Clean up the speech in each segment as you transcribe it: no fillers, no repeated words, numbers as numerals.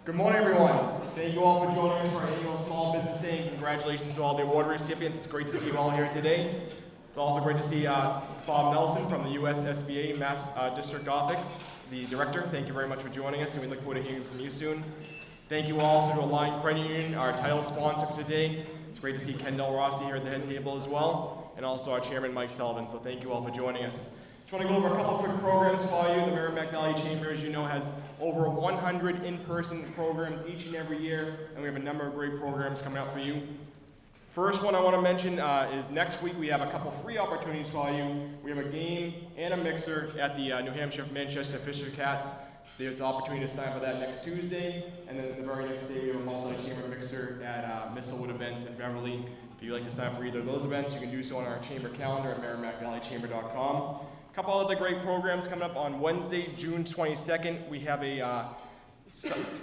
Good morning, everyone. Thank you all for joining us for our annual Small Business Day, and congratulations to all the award recipients. It's great to see you all here today. It's also great to see Bob Nelson from the US SBA Mass District Office, the director. Thank you very much for joining us, and we look forward to hearing from you soon. Thank you also to Alliant Credit Union, our title sponsor for today. It's great to see Ken Del Rossi here at the head table as well, and also our chairman, Mike Sullivan. So thank you all for joining us. Just want to go over a couple of quick programs for you. The Merrimack Valley Chamber, as you know, has over 100 in-person programs each and every year, and we have a number of great programs coming up for you. First one I want to mention is next week we have a couple free opportunities for you. We have a game and a mixer at the New Hampshire-Manchester Fisher Cats. There's an opportunity to sign for that next Tuesday, and then the very next day we have a multi-chamber mixer at Mistlewood Events in Beverly. If you'd like to sign up for either of those events, you can do so on our chamber calendar at merrimackvalleychamber.com. A couple other great programs coming up on Wednesday, June 22nd. We have a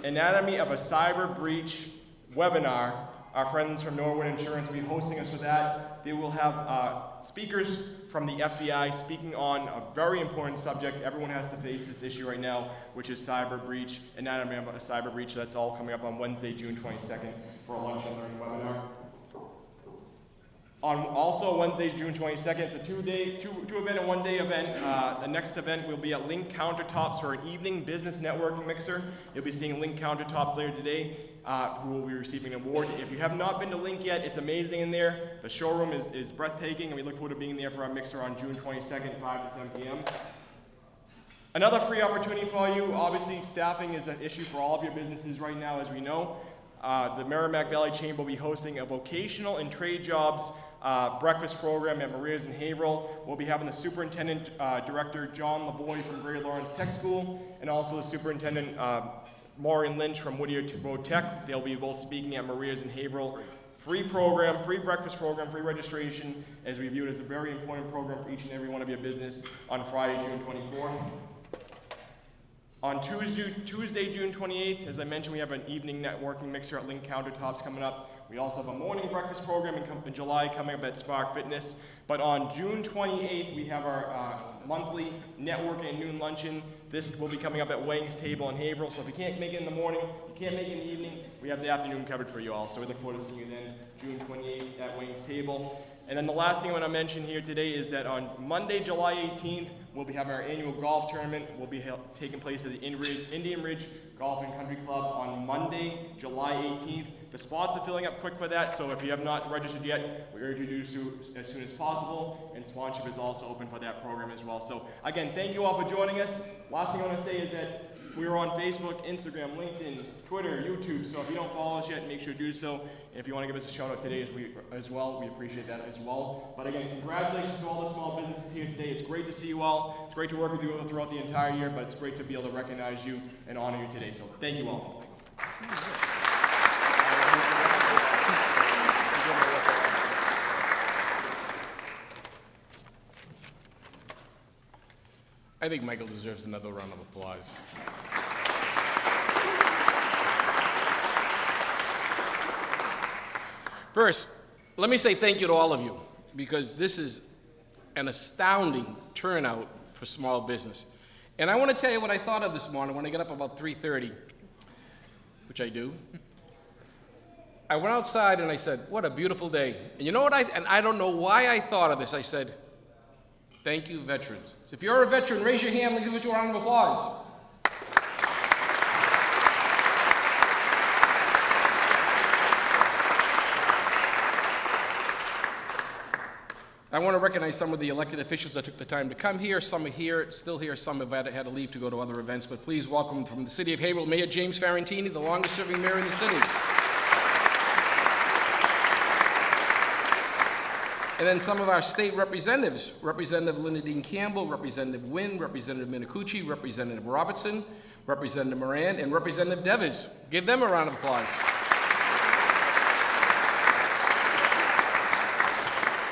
Anatomy of a Cyber Breach webinar. Our friends from Norwood Insurance will be hosting us for that. They will have speakers from the FBI speaking on a very important subject. Everyone has to face this issue right now, which is cyber breach, anatomy of a cyber breach. That's all coming up on Wednesday, June 22nd for a lunch and learning webinar. On also Wednesday, June 22nd, it's a two event and 1 day event. The next event will be at Link Countertops for an evening business networking mixer. You'll be seeing Link Countertops later today, who will be receiving an award. If you have not been to Link yet, it's amazing in there. The showroom is breathtaking, and we look forward to being there for our mixer on June 22nd, 5 to 7 p.m. Another free opportunity for you. Obviously, staffing is an issue for all of your businesses right now, as we know. The Merrimack Valley Chamber will be hosting a vocational and trade jobs breakfast program at Maria's in Haverhill. We'll be having the Superintendent Director John LaVoy from Greater Lawrence Tech School, and also the Superintendent Maureen Lynch from Whittier Road Tech. They'll be both speaking at Maria's in Haverhill. Free program, free breakfast program, free registration, as we view it as a very important program for each and every one of your business on Friday, June 24th. On Tuesday, June 28th, as I mentioned, we have an evening networking mixer at Link Countertops coming up. We also have a morning breakfast program in July coming up at Spark Fitness. But on June 28th, we have our monthly networking and noon luncheon. This will be coming up at Wang's Table in Haverhill. So if you can't make it in the morning, you can't make it in the evening, we have the afternoon covered for you all. So we look forward to seeing you then, June 28th at Wang's Table. And then the last thing I want to mention here today is that on Monday, July 18th, we'll be having our annual golf tournament. Will be taking place at the Indian Ridge Golf and Country Club on Monday, July 18th. The spots are filling up quick for that, so if you have not registered yet, we urge you to do so as soon as possible, and sponsorship is also open for that program as well. So again, thank you all for joining us. Last thing I want to say is that we are on Facebook, Instagram, LinkedIn, Twitter, YouTube, so if you don't follow us yet, make sure to do so. And if you want to give us a shout out today as well, we appreciate that as well. But again, congratulations to all the small businesses here today. It's great to see you all. It's great to work with you throughout the entire year, but it's great to be able to recognize you and honor you today. So thank you all. I think Michael deserves another round of applause. First, let me say thank you to all of you, because this is an astounding turnout for small business. And I want to tell you what I thought of this morning when I got up about 3:30, which I do. I went outside and I said, what a beautiful day. And you know what, I don't know why I thought of this. I said, thank you, veterans. So if you're a veteran, raise your hand and give us a round of applause. I want to recognize some of the elected officials that took the time to come here. Some are here, still here. Some have had to leave to go to other events. But please welcome from the city of Haverhill, Mayor James Farentini, the longest-serving mayor in the city. And then some of our state representatives, Representative Linda Dean Campbell, Representative Wynn, Representative Minicucci, Representative Robertson, Representative Moran, and Representative Devers. Give them a round of applause.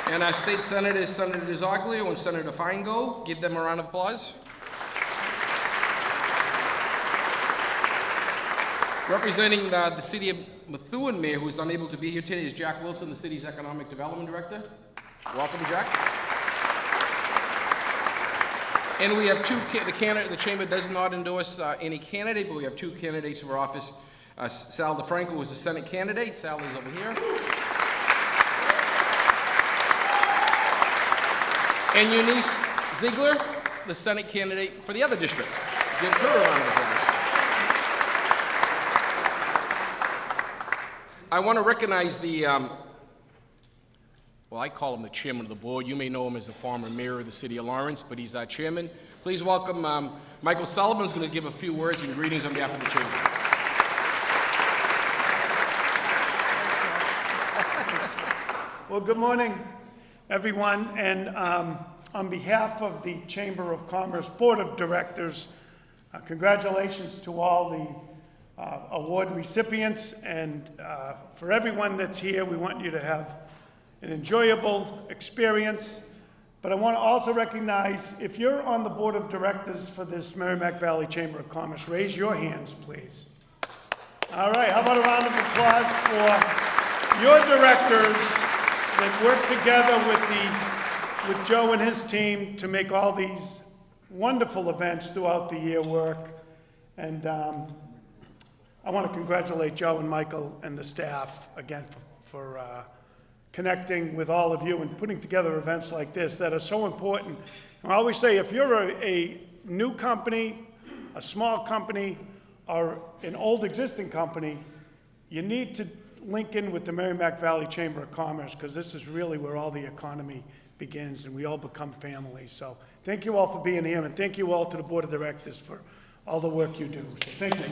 And our state senators, Senator DeZoglio and Senator Feingold. Give them a round of applause. Representing the city of Methuen mayor, who's unable to be here today, is Jack Wilson, the city's economic development director. Welcome, Jack. And we have the chamber does not endorse any candidate, but we have two candidates for office Sal DeFranco was the Senate candidate. Sal is over here. And Eunice Ziegler, the Senate candidate for the other district. Give her a round of applause. I want to recognize the, well, I call him the chairman of the board. You may know him as the former mayor of the city of Lawrence, but he's our chairman. Please welcome Michael Sullivan, who's going to give a few words and greetings on behalf of the chamber. Well, good morning, everyone. And on behalf of the Chamber of Commerce Board of Directors, congratulations to all the award recipients. And for everyone that's here, we want you to have an enjoyable experience. But I want to also recognize, if you're on the Board of Directors for this Merrimack Valley Chamber of Commerce, raise your hands, please. All right, how about a round of applause for your directors that work together with Joe and his team to make all these wonderful events throughout the year work. And I want to congratulate Joe and Michael and the staff again for connecting with all of you and putting together events like this that are so important. I always say, if you're a new company, a small company, or an old existing company, you need to link in with the Merrimack Valley Chamber of Commerce, because this is really where all the economy begins and we all become family. So thank you all for being here, and thank you all to the Board of Directors for all the work you do. So thank you.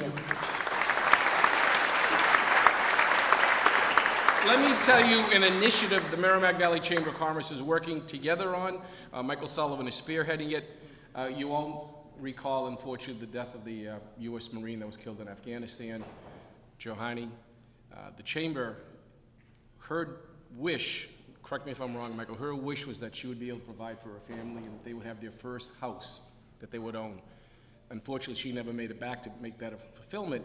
Let me tell you an initiative the Merrimack Valley Chamber of Commerce is working together on. Michael Sullivan is spearheading it. You all recall, unfortunately, the death of the U.S. Marine that was killed in Afghanistan, Johani. The Chamber, her wish, correct me if I'm wrong, Michael, her wish was that she would be able to provide for her family and that they would have their first house that they would own. Unfortunately, she never made it back to make that a fulfillment,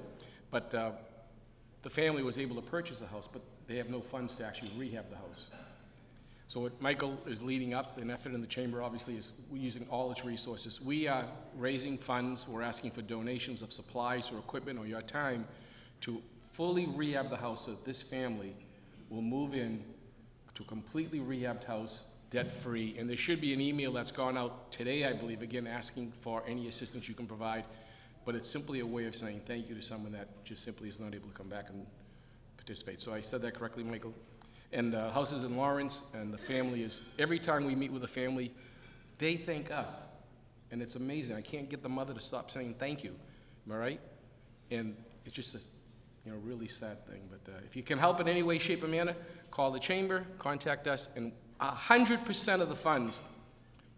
but the family was able to purchase a house, but they have no funds to actually rehab the house. So what Michael is leading up, an effort in the chamber obviously, is using all its resources. We are raising funds, we're asking for donations of supplies or equipment or your time to fully rehab the house so that this family will move in to a completely rehabbed house, debt-free. And there should be an email that's gone out today, I believe, again, asking for any assistance you can provide. But it's simply a way of saying thank you to someone that just simply is not able to come back and participate. So I said that correctly, Michael? And house is in Lawrence, and the family is, every time we meet with a family, they thank us. And it's amazing. I can't get the mother to stop saying thank you. Am I right? And it's just a really sad thing. But if you can help in any way, shape, or manner, call the chamber, contact us, and 100% of the funds,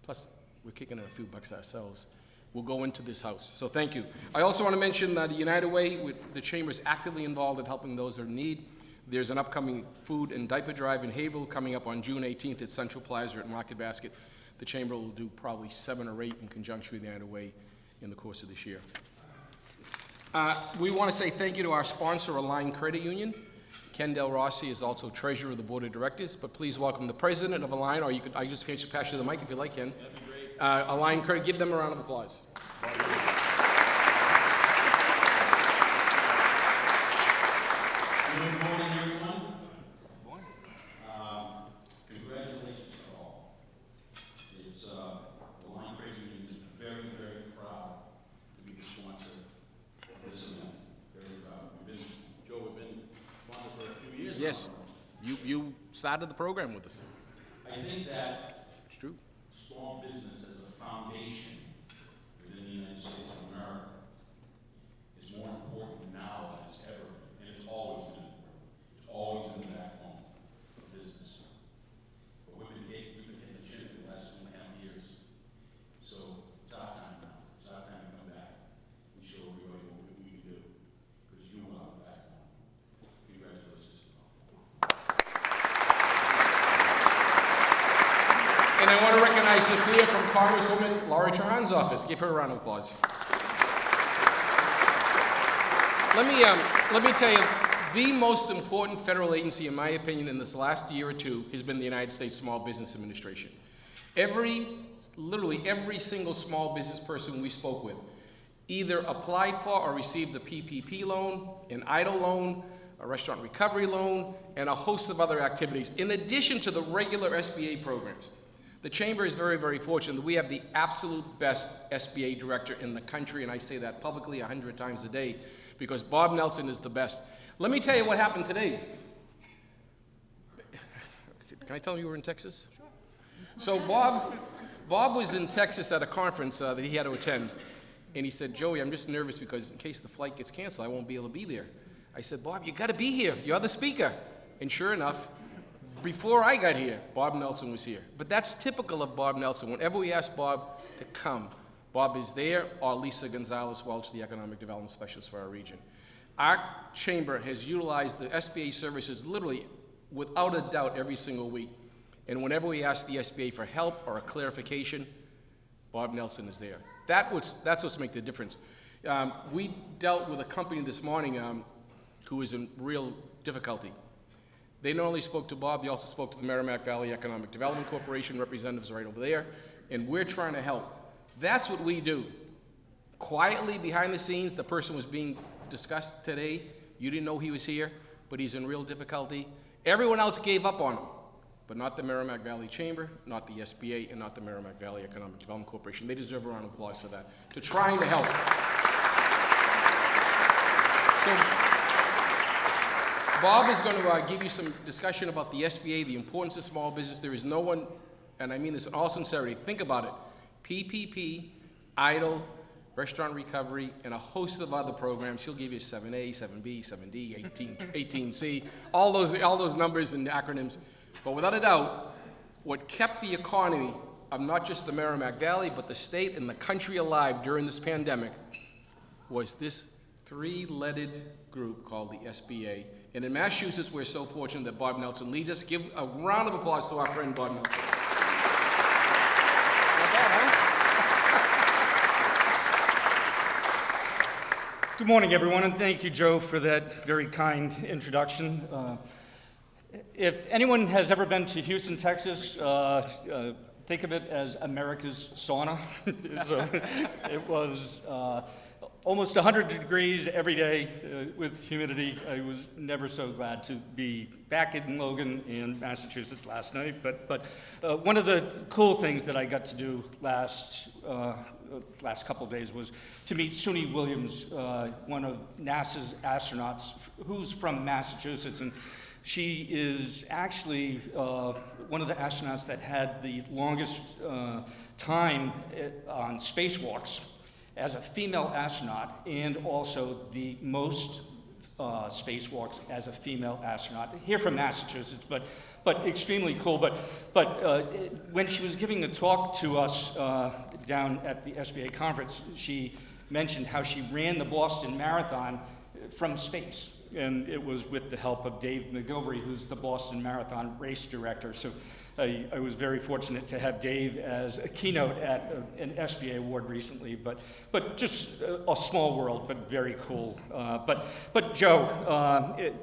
plus we're kicking in a few bucks ourselves, will go into this house. So thank you. I also want to mention the United Way. The chamber is actively involved in helping those that are in need. There's an upcoming food and diaper drive in Haverhill coming up on June 18th at Central Plaza at Market Basket. The chamber will do probably 7 or 8 in conjunction with the United Way in the course of this year. We want to say thank you to our sponsor, Align Credit Union. Ken Del Rossi is also treasurer of the board of directors, but please welcome the president of Align, or I just pass you the mic if you like, Ken. That'd be great. Align Credit, give them a round of applause. Good morning, everyone. Congratulations to all. It's the Line Credit Union is very, very proud to be the sponsor of this event. Very proud. We've been sponsor for a few years. Yes, you started the program with us. I think that It's true. small business as a foundation within the United States of America is more important now than it's ever been, and it's always been important. It's always been the backbone of business. But we've been hitting the chin for the last 2.5 years. So it's our time now. It's our time to come back and show everybody what we can do, because you are the backbone. Congratulations. And I want to recognize Sophia from Congresswoman Laura Trahan's office. Give her a round of applause. Let me tell you, the most important federal agency, in my opinion, in this last year or two has been the United States Small Business Administration. Literally every single small business person we spoke with either applied for or received the PPP loan, an EIDL loan, a restaurant recovery loan, and a host of other activities, in addition to the regular SBA programs. The Chamber is very, very fortunate that we have the absolute best SBA director in the country, and I say that publicly 100 times a day, because Bob Nelson is the best. Let me tell you what happened today. Can I tell you were in Texas? Sure. So Bob was in Texas at a conference that he had to attend, and he said, Joey, I'm just nervous because in case the flight gets canceled, I won't be able to be there. I said, Bob, you gotta be here. You're the speaker. And sure enough, before I got here, Bob Nelson was here. But that's typical of Bob Nelson. Whenever we ask Bob to come, Bob is there, or Lisa Gonzalez-Welch, the Economic Development Specialist for our region. Our chamber has utilized the SBA services literally without a doubt every single week. And whenever we ask the SBA for help or a clarification, Bob Nelson is there. That's what's made the difference. We dealt with a company this morning who is in real difficulty. They not only spoke to Bob, they also spoke to the Merrimack Valley Economic Development Corporation, representatives right over there, and we're trying to help. That's what we do. Quietly behind the scenes, the person was being discussed today. You didn't know he was here, but he's in real difficulty. Everyone else gave up on him, but not the Merrimack Valley Chamber, not the SBA, and not the Merrimack Valley Economic Development Corporation. They deserve a round of applause for that, to trying to help. So, Bob is going to give you some discussion about the SBA, the importance of small business. There is no one, and I mean this in all sincerity, think about it. PPP, EIDL, restaurant recovery, and a host of other programs. He'll give you 7A, 7B, 7D, 18C, all those numbers and acronyms. But without a doubt, what kept the economy of not just the Merrimack Valley, but the state and the country alive during this pandemic was this three-legged group called the SBA. And in Massachusetts, we're so fortunate that Bob Nelson leads us. Give a round of applause to our friend Bob Nelson. Not bad, huh? Good morning, everyone, and thank you, Joe, for that very kind introduction. If anyone has ever been to Houston, Texas, think of it as America's sauna. It was almost 100 degrees every day with humidity. I was never so glad to be back in Logan in Massachusetts last night. But one of the cool things that I got to do last couple of days was to meet Suni Williams, one of NASA's astronauts who's from Massachusetts. And she is actually one of the astronauts that had the longest time on spacewalks as a female astronaut, and also the most spacewalks as a female astronaut, here from Massachusetts, but extremely cool. But when she was giving a talk to us down at the SBA conference, she mentioned how she ran the Boston Marathon from space, and it was with the help of Dave McGilvery, who's the Boston Marathon race director. So I was very fortunate to have Dave as a keynote at an SBA award recently, but just a small world, but very cool. But Joe,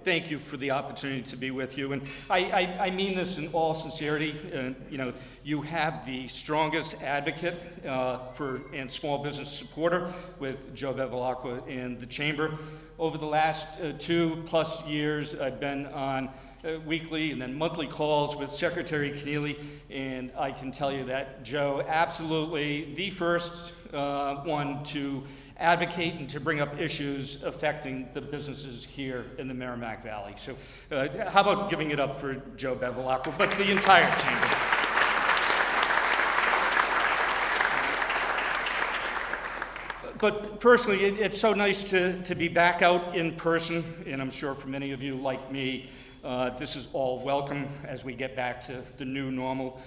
thank you for the opportunity to be with you, and I mean this in all sincerity. You have the strongest advocate and small business supporter with Joe Bevilacqua and the Chamber. Over the last 2+ years, I've been on weekly and then monthly calls with Secretary Keneally, and I can tell you that Joe, absolutely the first one to advocate and to bring up issues affecting the businesses here in the Merrimack Valley. So how about giving it up for Joe Bevilacqua, but the entire Chamber. But personally, it's so nice to be back out in person, and I'm sure for many of you like me, this is all welcome as we get back to the new normal.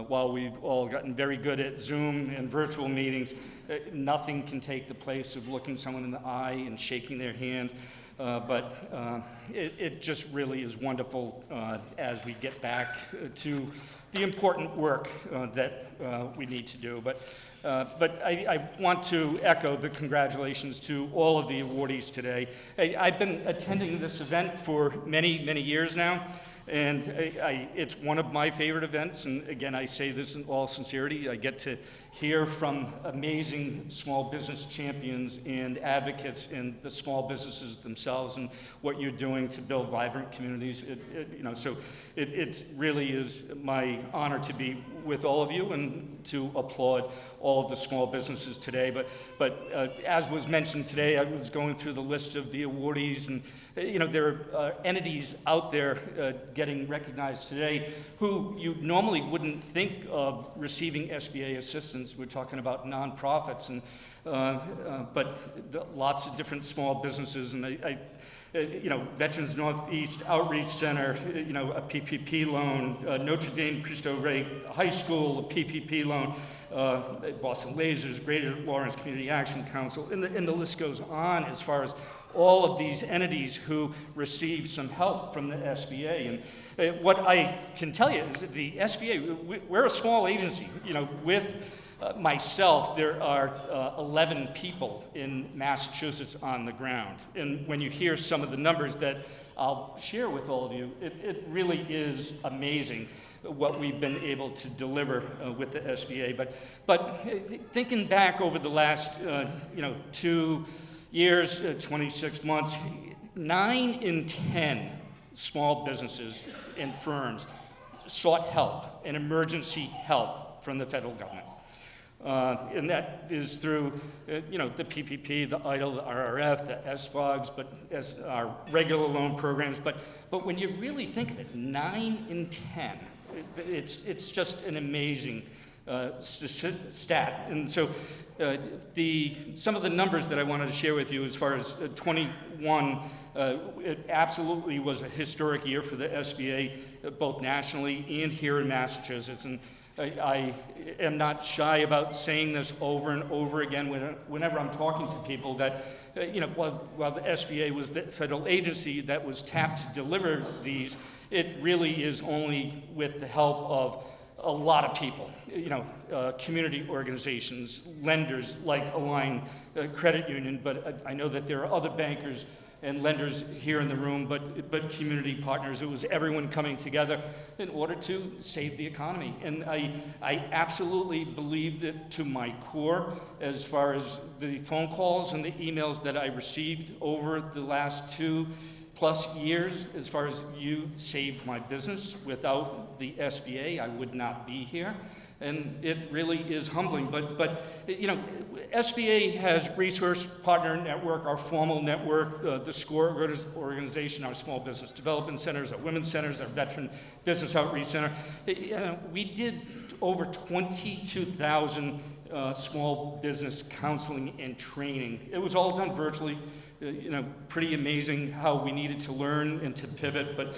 While we've all gotten very good at Zoom and virtual meetings, nothing can take the place of looking someone in the eye and shaking their hand. But it just really is wonderful as we get back to the important work that we need to do. But I want to echo the congratulations to all of the awardees today. I've been attending this event for many, many years now, and it's one of my favorite events. And again, I say this in all sincerity. I get to hear from amazing small business champions and advocates in the small businesses themselves and what you're doing to build vibrant communities. It really is my honor to be with all of you and to applaud all of the small businesses today. But as was mentioned today, I was going through the list of the awardees, and there are entities out there getting recognized today who you normally wouldn't think of receiving SBA assistance. We're talking about nonprofits, and lots of different small businesses, and Veterans Northeast Outreach Center, a PPP loan, Notre Dame Cristo Rey High School, a PPP loan, Boston Lasers, Greater Lawrence Community Action Council, and the list goes on as far as all of these entities who receive some help from the SBA. And what I can tell you is that the SBA, we're a small agency. With myself, there are 11 people in Massachusetts on the ground. And when you hear some of the numbers that I'll share with all of you, it really is amazing what we've been able to deliver with the SBA. But thinking back over the last 2 years, 26 months, 9 in 10 small businesses and firms sought help and emergency help from the federal government. And that is through, the PPP, the EIDL, the RRF, the SFOGs, but as our regular loan programs. But when you really think of it, 9 in 10, it's just an amazing stat. And so some of the numbers that I wanted to share with you as far as 21, it absolutely was a historic year for the SBA, both nationally and here in Massachusetts. And I am not shy about saying this over and over again whenever I'm talking to people that, while the SBA was the federal agency that was tapped to deliver these, it really is only with the help of a lot of people, community organizations, lenders like Align Credit Union, but I know that there are other bankers and lenders here in the room, but community partners. It was everyone coming together in order to save the economy. And I absolutely believe that to my core, as far as the phone calls and the emails that I received over the last 2+ years, as far as you saved my business. Without the SBA, I would not be here. And it really is humbling. But SBA has Resource Partner Network, our formal network, the SCORE organization, our small business development centers, our women's centers, our veteran business outreach center. We did over 22,000 small business counseling and training. It was all done virtually. Pretty amazing how we needed to learn and to pivot. But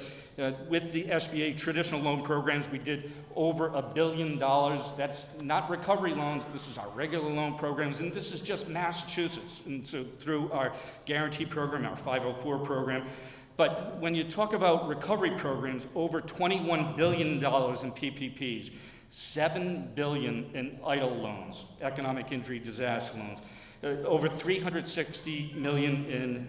with the SBA traditional loan programs, we did over $1 billion. That's not recovery loans. This is our regular loan programs, and this is just Massachusetts. And so through our guarantee program, our 504 program. But when you talk about recovery programs, over $21 billion in PPPs, $7 billion in EIDL loans, economic injury disaster loans. Over $360 million in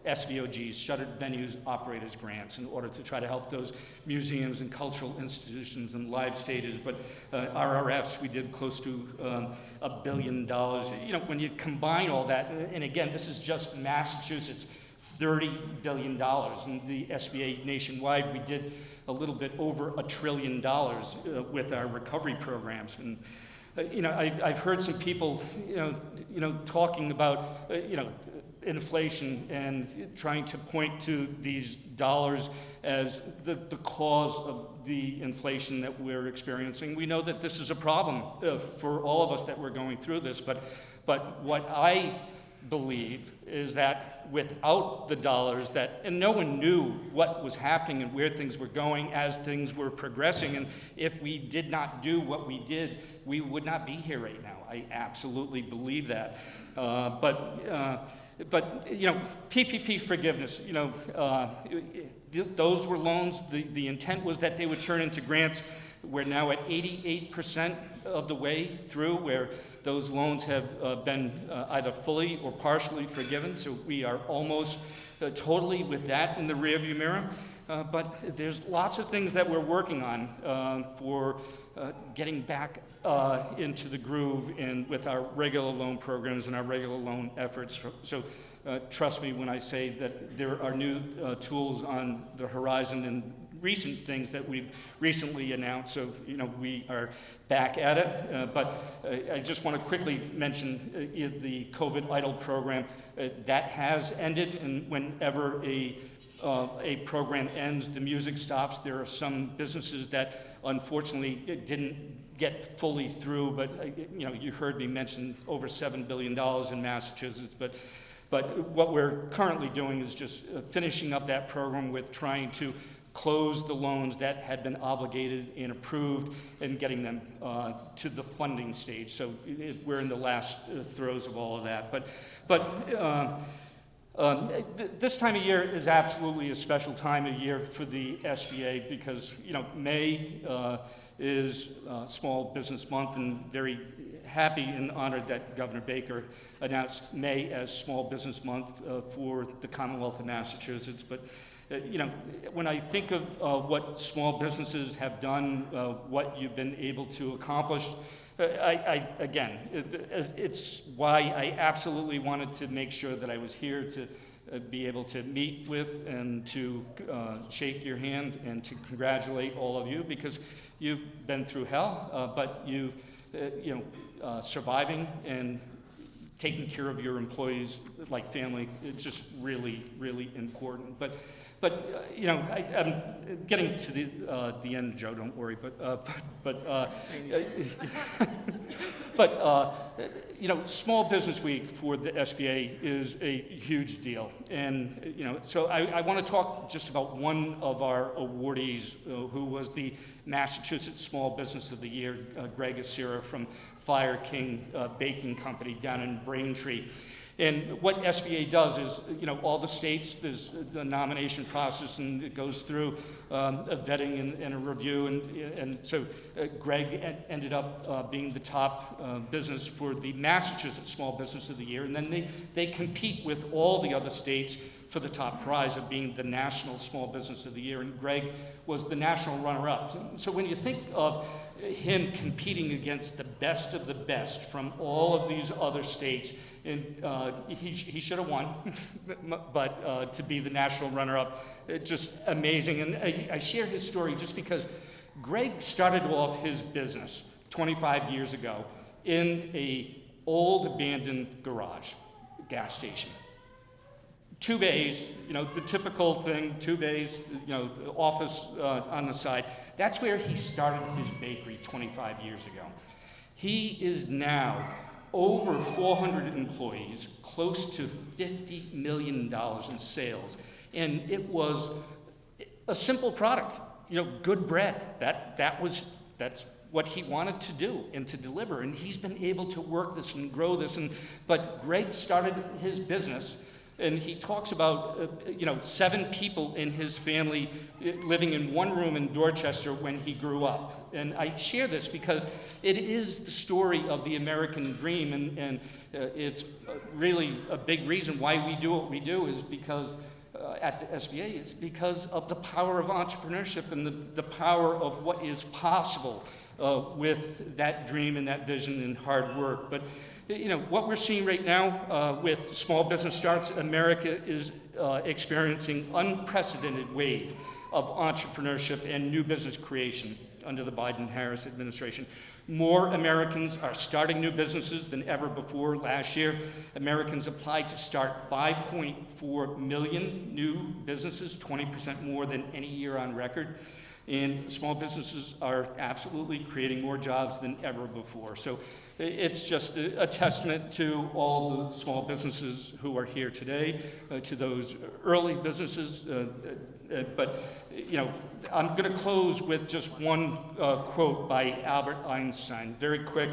SVOGs, shuttered venues operators grants, in order to try to help those museums and cultural institutions and live stages. But RRFs, we did close to $1 billion. When you combine all that, and again, this is just Massachusetts, $30 billion. In the SBA nationwide, we did a little bit over $1 trillion with our recovery programs. And I've heard some people, talking about, inflation and trying to point to these dollars as the cause of the inflation that we're experiencing. We know that this is a problem for all of us that we're going through this, but what I believe is that without the dollars and no one knew what was happening and where things were going as things were progressing, and if we did not do what we did, we would not be here right now. I absolutely believe that. But PPP forgiveness, those were loans. The intent was that they would turn into grants. We're now at 88% of the way through where those loans have been either fully or partially forgiven. So we are almost totally with that in the rearview mirror. But there's lots of things that we're working on for getting back into the groove and with our regular loan programs and our regular loan efforts. So trust me when I say that there are new tools on the horizon and recent things that we've recently announced. So, we are back at it. But I just want to quickly mention the COVID EIDL program. That has ended, and whenever a program ends, the music stops. There are some businesses that unfortunately didn't get fully through, but you heard me mention over $7 billion in Massachusetts. But what we're currently doing is just finishing up that program with trying to close the loans that had been obligated and approved and getting them to the funding stage. So we're in the last throes of all of that. This time of year is absolutely a special time of year for the SBA because, May is Small Business Month, and very happy and honored that Governor Baker announced May as Small Business Month for the Commonwealth of Massachusetts. But when I think of what small businesses have done, what you've been able to accomplish, it's why I absolutely wanted to make sure that I was here to be able to meet with and to shake your hand and to congratulate all of you because you've been through hell, but you've, surviving and taking care of your employees like family, it's just really, really important. But I'm getting to the end, Joe. Don't worry. Small Business Week for the SBA is a huge deal, and so I want to talk just about one of our awardees, who was the Massachusetts Small Business of the Year, Greg Acera from Fire King Baking Company down in Braintree. And what SBA does is, all the states, there's the nomination process, and it goes through a vetting and a review. And so Greg ended up being the top business for the Massachusetts Small Business of the Year. And then they compete with all the other states for the top prize of being the National Small Business of the Year. And Greg was the national runner-up. So when you think of him competing against the best of the best from all of these other states, and he should have won, but to be the national runner-up, just amazing. And I share his story just because Greg started off his business 25 years ago in a old abandoned garage, gas station. 2 bays, the typical thing, 2 bays, the office on the side. That's where he started his bakery 25 years ago. He is now over 400 employees, close to $50 million in sales. And it was a simple product, good bread. That's what he wanted to do and to deliver. And he's been able to work this and grow this. But Greg started his business, and he talks about, 7 people in his family living in one room in Dorchester when he grew up. And I share this because it is the story of the American dream, and it's really a big reason why we do what we do is because at the SBA, it's because of the power of entrepreneurship and the power of what is possible with that dream and that vision and hard work. But what we're seeing right now with small business starts, America is experiencing unprecedented wave of entrepreneurship and new business creation under the Biden-Harris administration. More Americans are starting new businesses than ever before. Last year, Americans applied to start 5.4 million new businesses, 20% more than any year on record. And small businesses are absolutely creating more jobs than ever before. So it's just a testament to all the small businesses who are here today, to those early businesses. But I'm going to close with just one quote by Albert Einstein, very quick.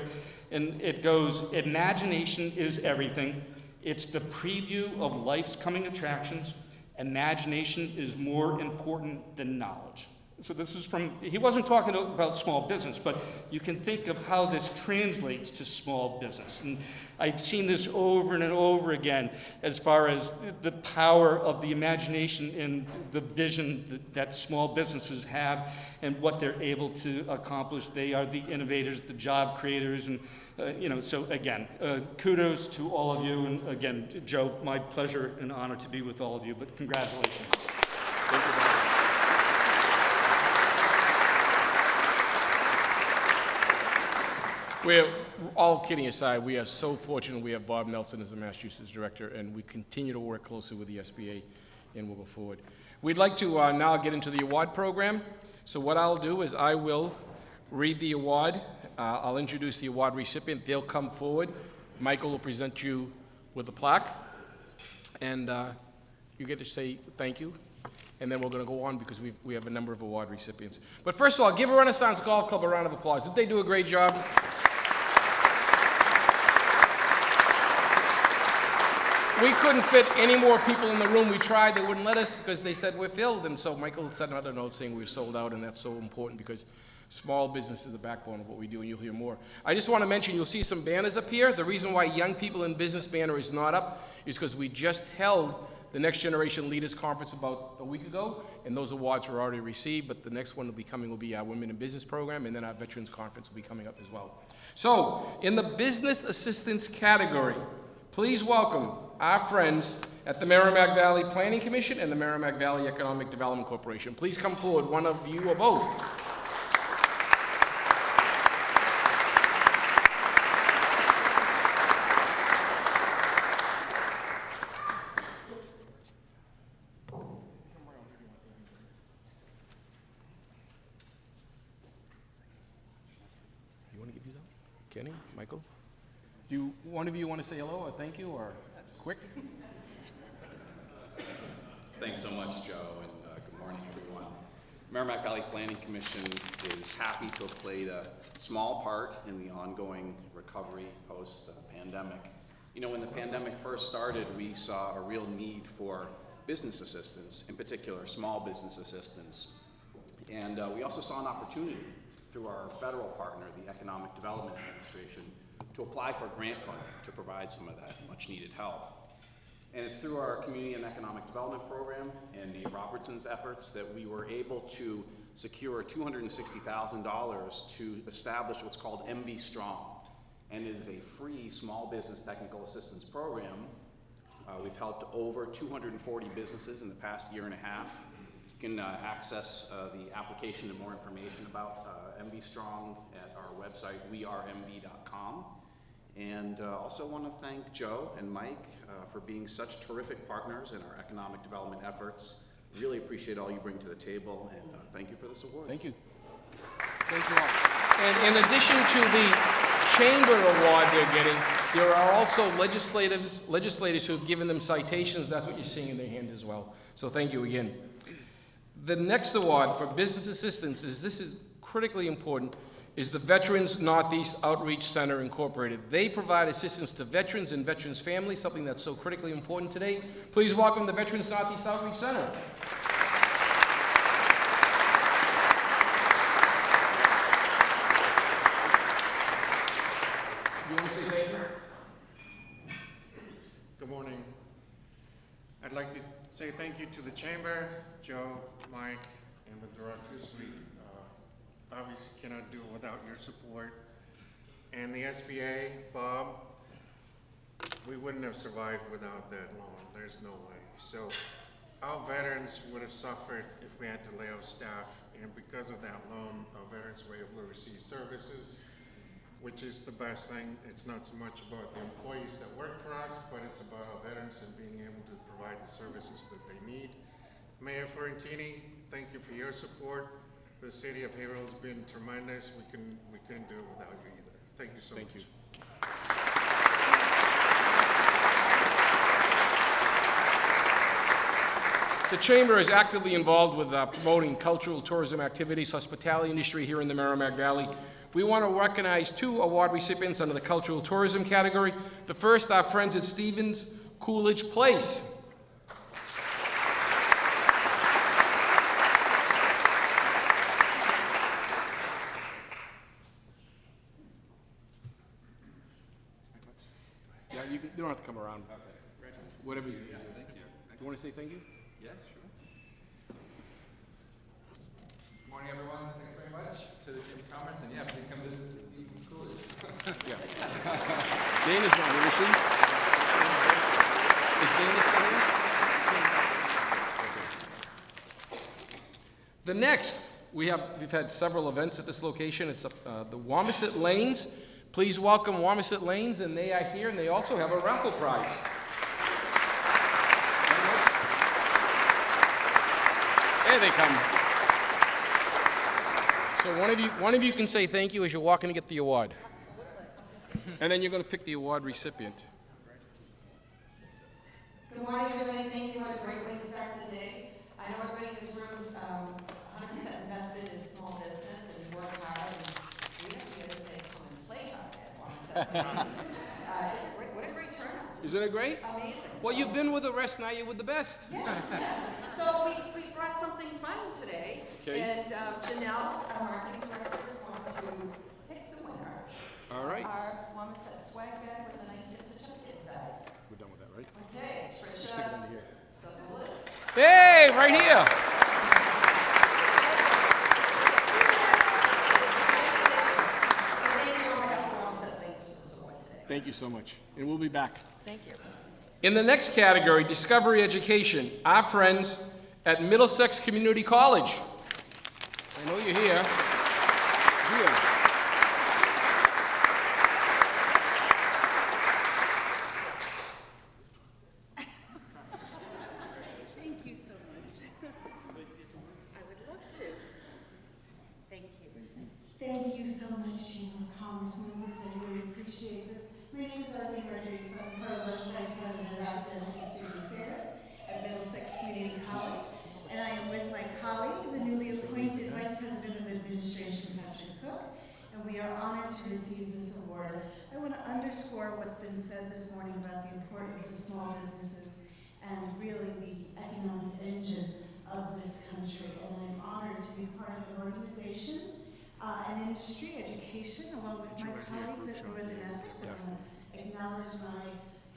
And it goes, "Imagination is everything. It's the preview of life's coming attractions. Imagination is more important than knowledge." So this is from, he wasn't talking about small business, but you can think of how this translates to small business. And I've seen this over and over again as far as the power of the imagination and the vision that small businesses have and what they're able to accomplish. They are the innovators, the job creators, and so again, kudos to all of you. And again, Joe, my pleasure and honor to be with all of you, but congratulations. Thank you, Bob. We're, all kidding aside, we are so fortunate we have Bob Nelson as the Massachusetts Director, and we continue to work closely with the SBA, and we'll go forward. We'd like to now get into the award program. So what I'll do is I will read the award. I'll introduce the award recipient. They'll come forward. Michael will present you with the plaque, and you get to say thank you. And then we're going to go on because we have a number of award recipients. But first of all, give Renaissance Golf Club a round of applause. Did they do a great job? We couldn't fit any more people in the room. We tried. They wouldn't let us because they said we're filled. And so Michael sent out a note saying we're sold out, and that's so important because small business is the backbone of what we do, and you'll hear more. I just want to mention, you'll see some banners up here. The reason why Young People in Business banner is not up is because we just held the Next Generation Leaders Conference about a week ago, and those awards were already received, but the next one will be coming will be our Women in Business program, and then our Veterans Conference will be coming up as well. So, in the Business Assistance category, please welcome our friends at the Merrimack Valley Planning Commission and the Merrimack Valley Economic Development Corporation. Please come forward, one of you or both. You want to give these out? Kenny, Michael? Do one of you want to say hello or thank you or quick? Thanks so much, Joe, and good morning, everyone. Merrimack Valley Planning Commission is happy to have played a small part in the ongoing recovery post-pandemic. You know, when the pandemic first started, we saw a real need for business assistance, in particular small business assistance. And we also saw an opportunity through our federal partner, the Economic Development Administration, to apply for grant funding to provide some of that much needed help. And it's through our Community and Economic Development Program and the Robertson's efforts that we were able to secure $260,000 to establish what's called MV Strong, and it is a free small business technical assistance program. We've helped over 240 businesses in the past year and a half. You can access the application and more information about MV Strong at our website, wearemv.com. And also want to thank Joe and Mike for being such terrific partners in our economic development efforts. Really appreciate all you bring to the table, and thank you for this award. Thank you. Thank you all. And in addition to the Chamber Award they're getting, there are also legislators who have given them citations. That's what you're seeing in their hand as well. So thank you again. The next award for business assistance this is critically important, is the Veterans Northeast Outreach Center Incorporated. They provide assistance to veterans and veterans' families, something that's so critically important today. Please welcome the Veterans Northeast Outreach Center. You want to say thank you? Good morning. I'd like to say thank you to the Chamber, Joe, Mike, and the directors. We obviously cannot do it without your support. And the SBA, Bob, we wouldn't have survived without that loan. There's no way. So our veterans would have suffered if we had to lay off staff. And because of that loan, our veterans were able to receive services, which is the best thing. It's not so much about the employees that work for us, but it's about our veterans and being able to provide the services that they need. Mayor Fiorentini, thank you for your support. The city of Haverhill has been tremendous. We couldn't do it without you either. Thank you so much. Thank you. The Chamber is actively involved with promoting cultural tourism activities, hospitality industry here in the Merrimack Valley. We want to recognize 2 award recipients under the cultural tourism category. The first, our friends at Stevens Coolidge Place. want to say thank you? Yeah, sure. Good morning, everyone. Thanks very much to the Chamber of Commerce, and yeah, please come to the Coolidge. Dana's not here, is she? Is Dana still here? The next, we've had several events at this location. It's the Wamisit Lanes. Please welcome Wamisit Lanes, and they are here, and they also have a raffle prize. There they come. So one of you can say thank you as you're walking to get the award. And then you're going to pick the award recipient. Good morning, everybody. Thank you. What a great way to start the day. I know everybody in this room is 100% invested in small business and work hard. And we have to say, come and play hard at once. What a great turnout. Isn't it great? Amazing. Well, you've been with the rest, now you're with the best. Yes, yes. So we brought something fun today. Okay. And Janelle, our marketing director, is going to pick the winner. All right. Our Wamisit swag bag with a nice gift certificate inside. We're done with that, right? Okay, Stick it Tricia under here. Sobolis. Hey, right here. Thank you so much. And we'll be back. Thank you. In the next category, Discovery Education, our friends at Middlesex Community College. I know you're here. Here. Thank you so much. I would love to. Thank you. Thank you so much, Chamber of Commerce members. I really appreciate this. My name is Arlene Rodriguez. I'm Provost Vice President of Academic and Student Affairs at Middlesex Community College. And I am with my colleague, the newly appointed Vice President of Administration, Patrick Cook. And we are honored to receive this award. I want to underscore what's been said this morning about the importance of small businesses and really the economic engine of this country. And I'm honored to be part of an organization, an industry, education, along with my colleagues at Northern Essex. I want to acknowledge my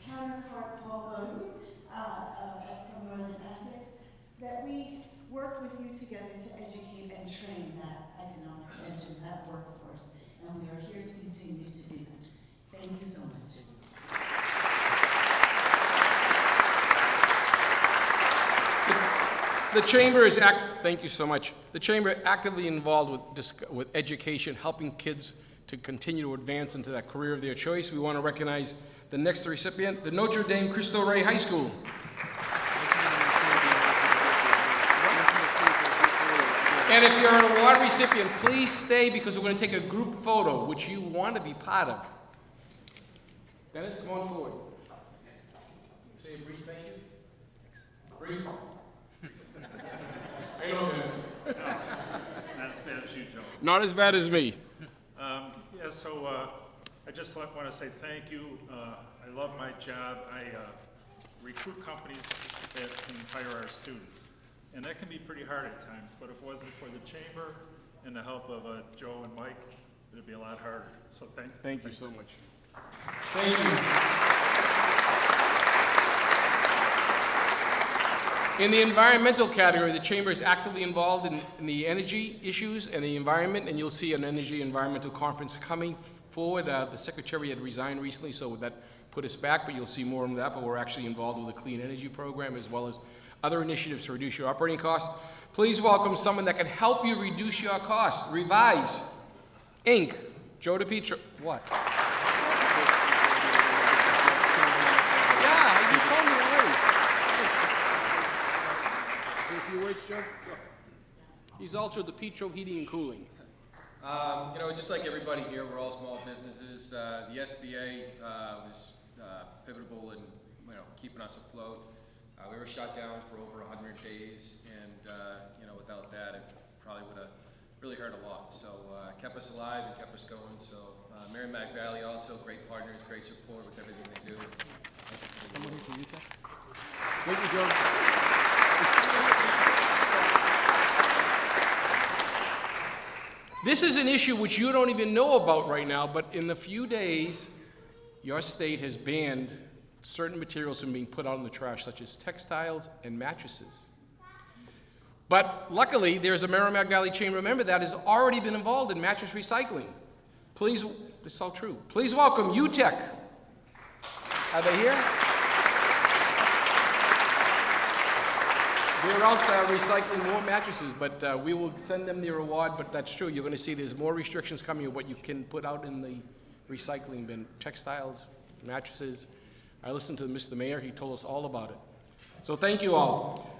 counterpart, Paul Bowden, from Northern Essex, that we work with you together to educate and train that economic engine, that workforce. And we are here to continue to do that. Thank you so much. The Chamber is thank you so much. The Chamber actively involved with education, helping kids to continue to advance into that career of their choice. We want to recognize the next recipient, the Notre Dame Cristo Rey High School. And if you're an award recipient, please stay because we're going to take a group photo, which you want to be part of. Dennis, come on forward. Say a brief thank you. Brief. I know Dennis. Not as bad as you, Joe. Not as bad as me. I just want to say thank you. I love my job. I recruit companies that can hire our students. And that can be pretty hard at times, but if it wasn't for the Chamber and the help of Joe and Mike, it'd be a lot harder. So Thank you so much. Thank you. In the environmental category, the Chamber is actively involved in the energy issues and the environment, and you'll see an energy environmental conference coming forward. The Secretary had resigned recently, so that put us back, but you'll see more on that, but we're actually involved with the Clean Energy Program as well as other initiatives to reduce your operating costs. Please welcome someone that can help you reduce your costs. Revise, Inc., Joe DePietro. What? Yeah, you told me already. Say a few words, Joe? He's also DePietro Heating and Cooling. Just like everybody here, we're all small businesses. The SBA was pivotal in, keeping us afloat. We were shut down for over 100 days, and without that, it probably would have really hurt a lot. So it kept us alive and kept us going. So Merrimack Valley also, great partners, great support with everything they do. Someone here from Utah? Thank you, Joe. This is an issue which you don't even know about right now, but in a few days, your state has banned certain materials from being put out in the trash, such as textiles and mattresses. But luckily, there's a Merrimack Valley Chamber member that has already been involved in mattress recycling. Please, this is all true. Please welcome UTEC. Are they here? They're out recycling more mattresses, but we will send them their award, but that's true. You're going to see there's more restrictions coming of what you can put out in the recycling bin. Textiles, mattresses. I listened to Mr. Mayor. He told us all about it. So thank you all.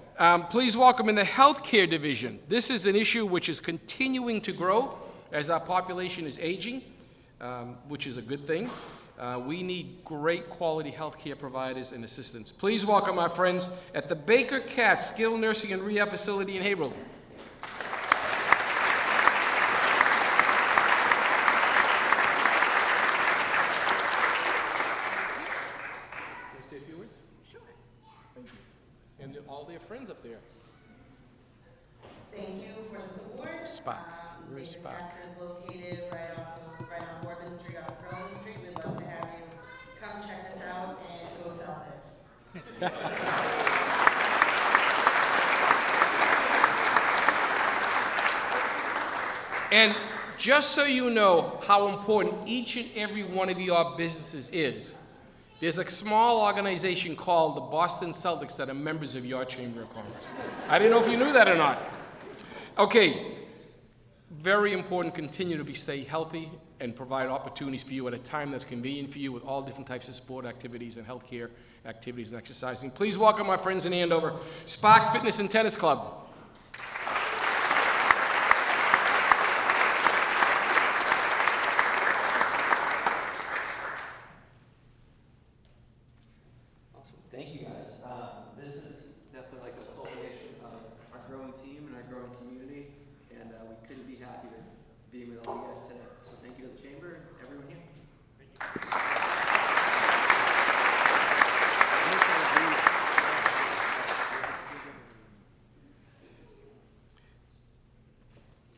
Please welcome in the healthcare division. This is an issue which is continuing to grow as our population is aging, which is a good thing. We need great quality healthcare providers and assistants. Please welcome our friends at the Baker Cat Skilled Nursing and Rehab Facility in Haverhill. Can I say a few words? Sure. Thank you. And all their friends up there. Thank you for this award. Spock. Where's Baker Spock? Cats is located right on Boardman Street off Curlin Street. We'd love to have you come check us out and go Celtics. And just so you know how important each and every one of your businesses is, there's a small organization called the Boston Celtics that are members of your Chamber of Commerce. I didn't know if you knew that or not. Okay, very important, continue to stay healthy and provide opportunities for you at a time that's convenient for you with all different types of sport activities and healthcare activities and exercising. Please welcome our friends in Andover, Spark Fitness and Tennis Club. Awesome. Thank you, guys. This is definitely like a culmination of our growing team and our growing community, and we couldn't be happier to be with all you guys today. So thank you to the Chamber and everyone here.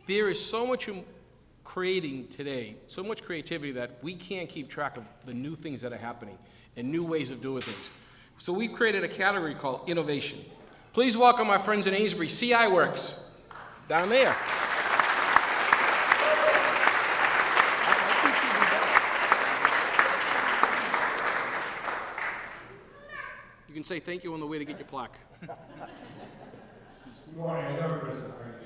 There is so much creating today, so much creativity that we can't keep track of the new things that are happening and new ways of doing things. So we've created a category called innovation. Please welcome our friends in Amesbury, CI Works, down there. You can say thank you on the way to get your plaque. Good morning, I know everybody's not very good.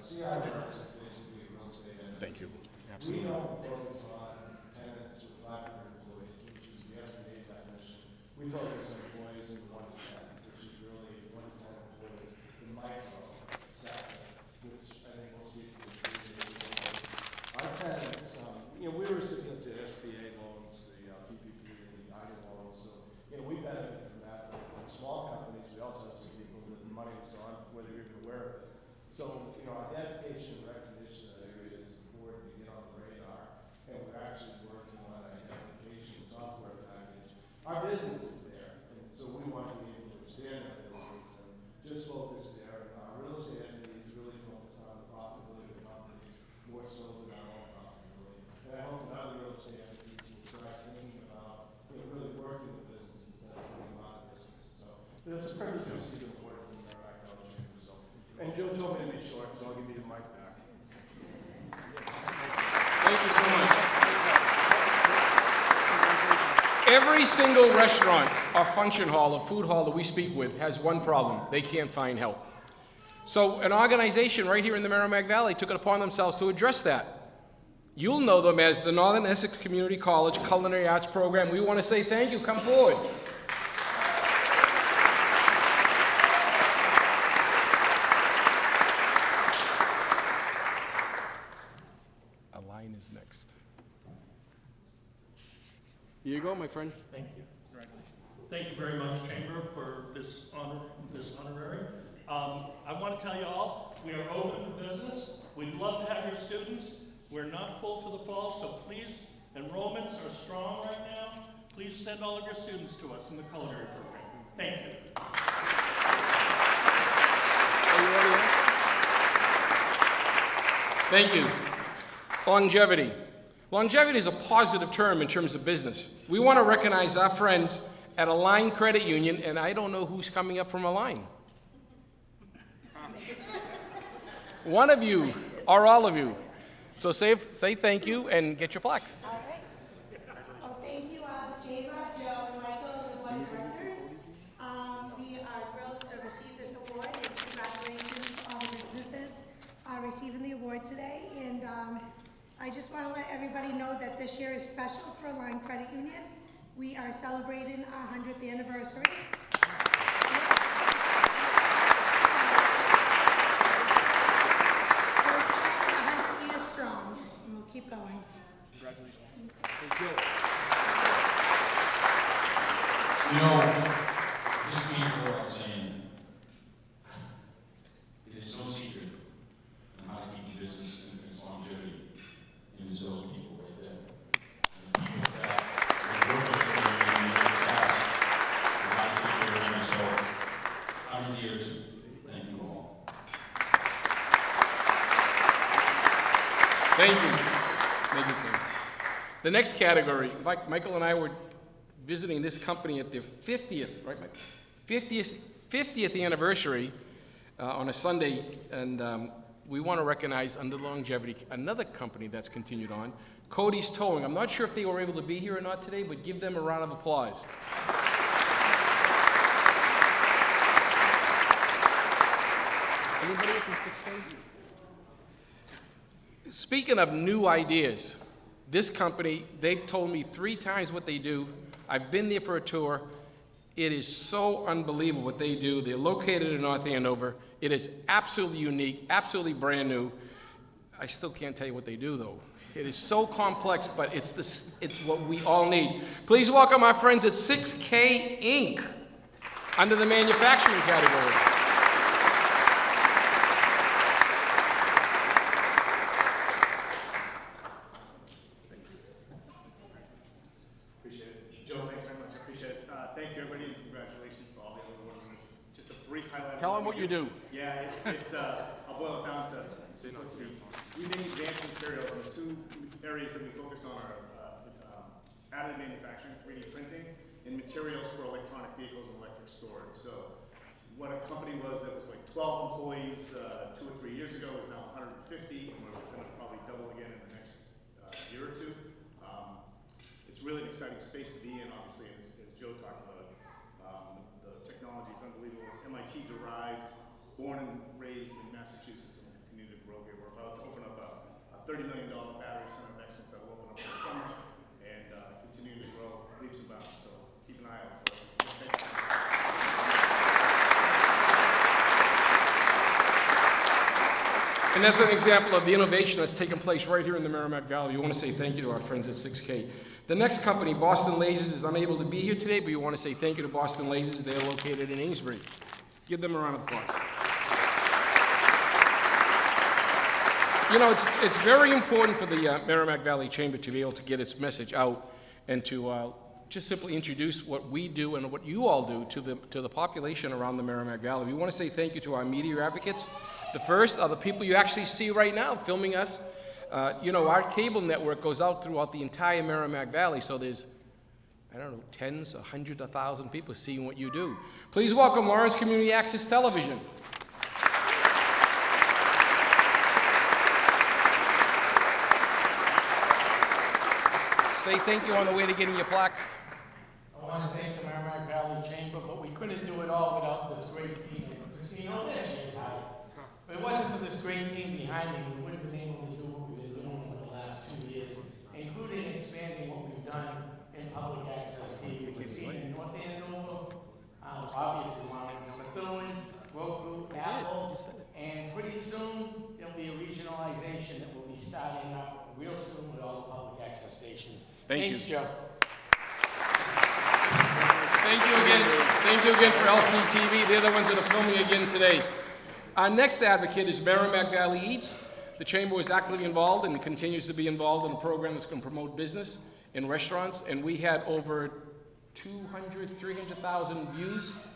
CI Works is basically a real estate entity. Thank you. We Absolutely. don't focus on tenants with 500 employees, which is the SBA definition. We focus on employees in 1 to 10, which is really 1 to 10 employees, the micro sector, which I think most people appreciate. Our tenants, we're recipients of SBA loans, the PPP and the IDA loans, so, we benefit from that. But small companies, we also have some people that the money is gone before they're even aware of it. So, identification and recognition of that area is important to get on the radar, and we're actually working on an identification software package. Our business is there, and so we want to be able to expand our business and just focus there. Our real estate entity is really focused on the profitability of companies more so than our own profitability. And I hope that other real estate entities will start thinking about, really working with business instead of putting them out of business. So it's a privilege to see the award from the Merrimack Valley Chamber. So, and Joe told me to be short, so I'll give you the mic back. Thank you so much. Every single restaurant or function hall or food hall that we speak with has one problem. They can't find help. So an organization right here in the Merrimack Valley took it upon themselves to address that. You'll know them as the Northern Essex Community College Culinary Arts Program. We want to say thank you. Come forward. Align is next. Here you go, my friend. Thank you. Thank you very much, Chamber, for this honorary. I want to tell you all, we are open for business. We'd love to have your students. We're not full for the fall, so please, enrollments are strong right now. Please send all of your students to us in the culinary program. Thank you. Thank you. Longevity. Longevity is a positive term in terms of business. We want to recognize our friends at a line credit union, and I don't know who's coming up from a line. One of you, or all of you. So say thank you and get your plaque. All right. Well, thank you, the Chamber, Joe and Michael, and the Board of Directors. We are thrilled to receive this award, and congratulations to all the businesses receiving the award today. And I just want to let everybody know that this year is special for Line Credit Union. We are celebrating our 100th anniversary. We're excited, 100 years strong, and we'll keep going. Congratulations. Thank you. You know, this being what I'm saying, it is no secret on how to keep the business and its longevity. And it's those people right there. And the people that work with the community in the past, and how to keep their business. So, 100 years, thank you all. Thank you. Thank you, Tim. The next category, Michael and I were visiting this company at their 50th, right, Mike? 50th anniversary on a Sunday, and we want to recognize under longevity another company that's continued on, Cody's Towing. I'm not sure if they were able to be here or not today, but give them a round of applause. Anybody from 6K? Speaking of new ideas, this company, they've told me 3 times what they do. I've been there for a tour. It is so unbelievable what they do. They're located in North Andover. It is absolutely unique, absolutely brand new. I still can't tell you what they do, though. It is so complex, but it's what we all need. Please welcome our friends at 6K Inc. under the manufacturing category. Thank you, everybody, and congratulations to all the other workers. Just a brief highlight. Tell them what you do. Yeah, I'll boil it down to simplicity. We make advanced materials, and the 2 areas that we focus on are additive manufacturing, 3D printing, and materials for electronic vehicles and electric storage. So what a company was that was like 12 employees 2 or 3 years ago is now 150, and we're going to probably double again in the next year or 2. It's really an exciting space to be in, obviously, as Joe talked about. The technology is unbelievable. It's MIT derived, born and raised in Massachusetts, and will continue to grow here. We're about to open up a $30 million battery center of excellence that will open up this summer and continue to grow leaps and bounds. So keep an eye out for us. Thank you. And that's an example of the innovation that's taken place right here in the Merrimack Valley. We want to say thank you to our friends at 6K. The next company, Boston Lasers, is unable to be here today, but we want to say thank you to Boston Lasers. They're located in Amesbury. Give them a round of applause. You know, it's very important for the Merrimack Valley Chamber to be able to get its message out and to just simply introduce what we do and what you all do to the population around the Merrimack Valley. We want to say thank you to our media advocates. The first are the people you actually see right now filming us. You know, our cable network goes out throughout the entire Merrimack Valley, so there's, I don't know, tens, hundreds of thousands of people seeing what you do. Please welcome Lawrence Community Access Television. Say thank you on the way to getting your plaque. I want to thank the Merrimack Valley Chamber, but we couldn't do it all without this great team. You know, there she is, hi. If it wasn't for this great team behind me, we wouldn't have been able to do what we've been doing for the last few years, including expanding what we've done in public access here. We've seen in North Andover, obviously, Methuen, Roku, Apple, and pretty soon there'll be a regionalization that will be starting up real soon with all the public access stations. Thanks, Joe. Thank you again. Thank you again for LCTV. They're the ones that are filming again today. Our next advocate is Merrimack Valley Eats. The Chamber was actively involved and continues to be involved in a program that's going to promote business in restaurants, and we had over 300,000 views.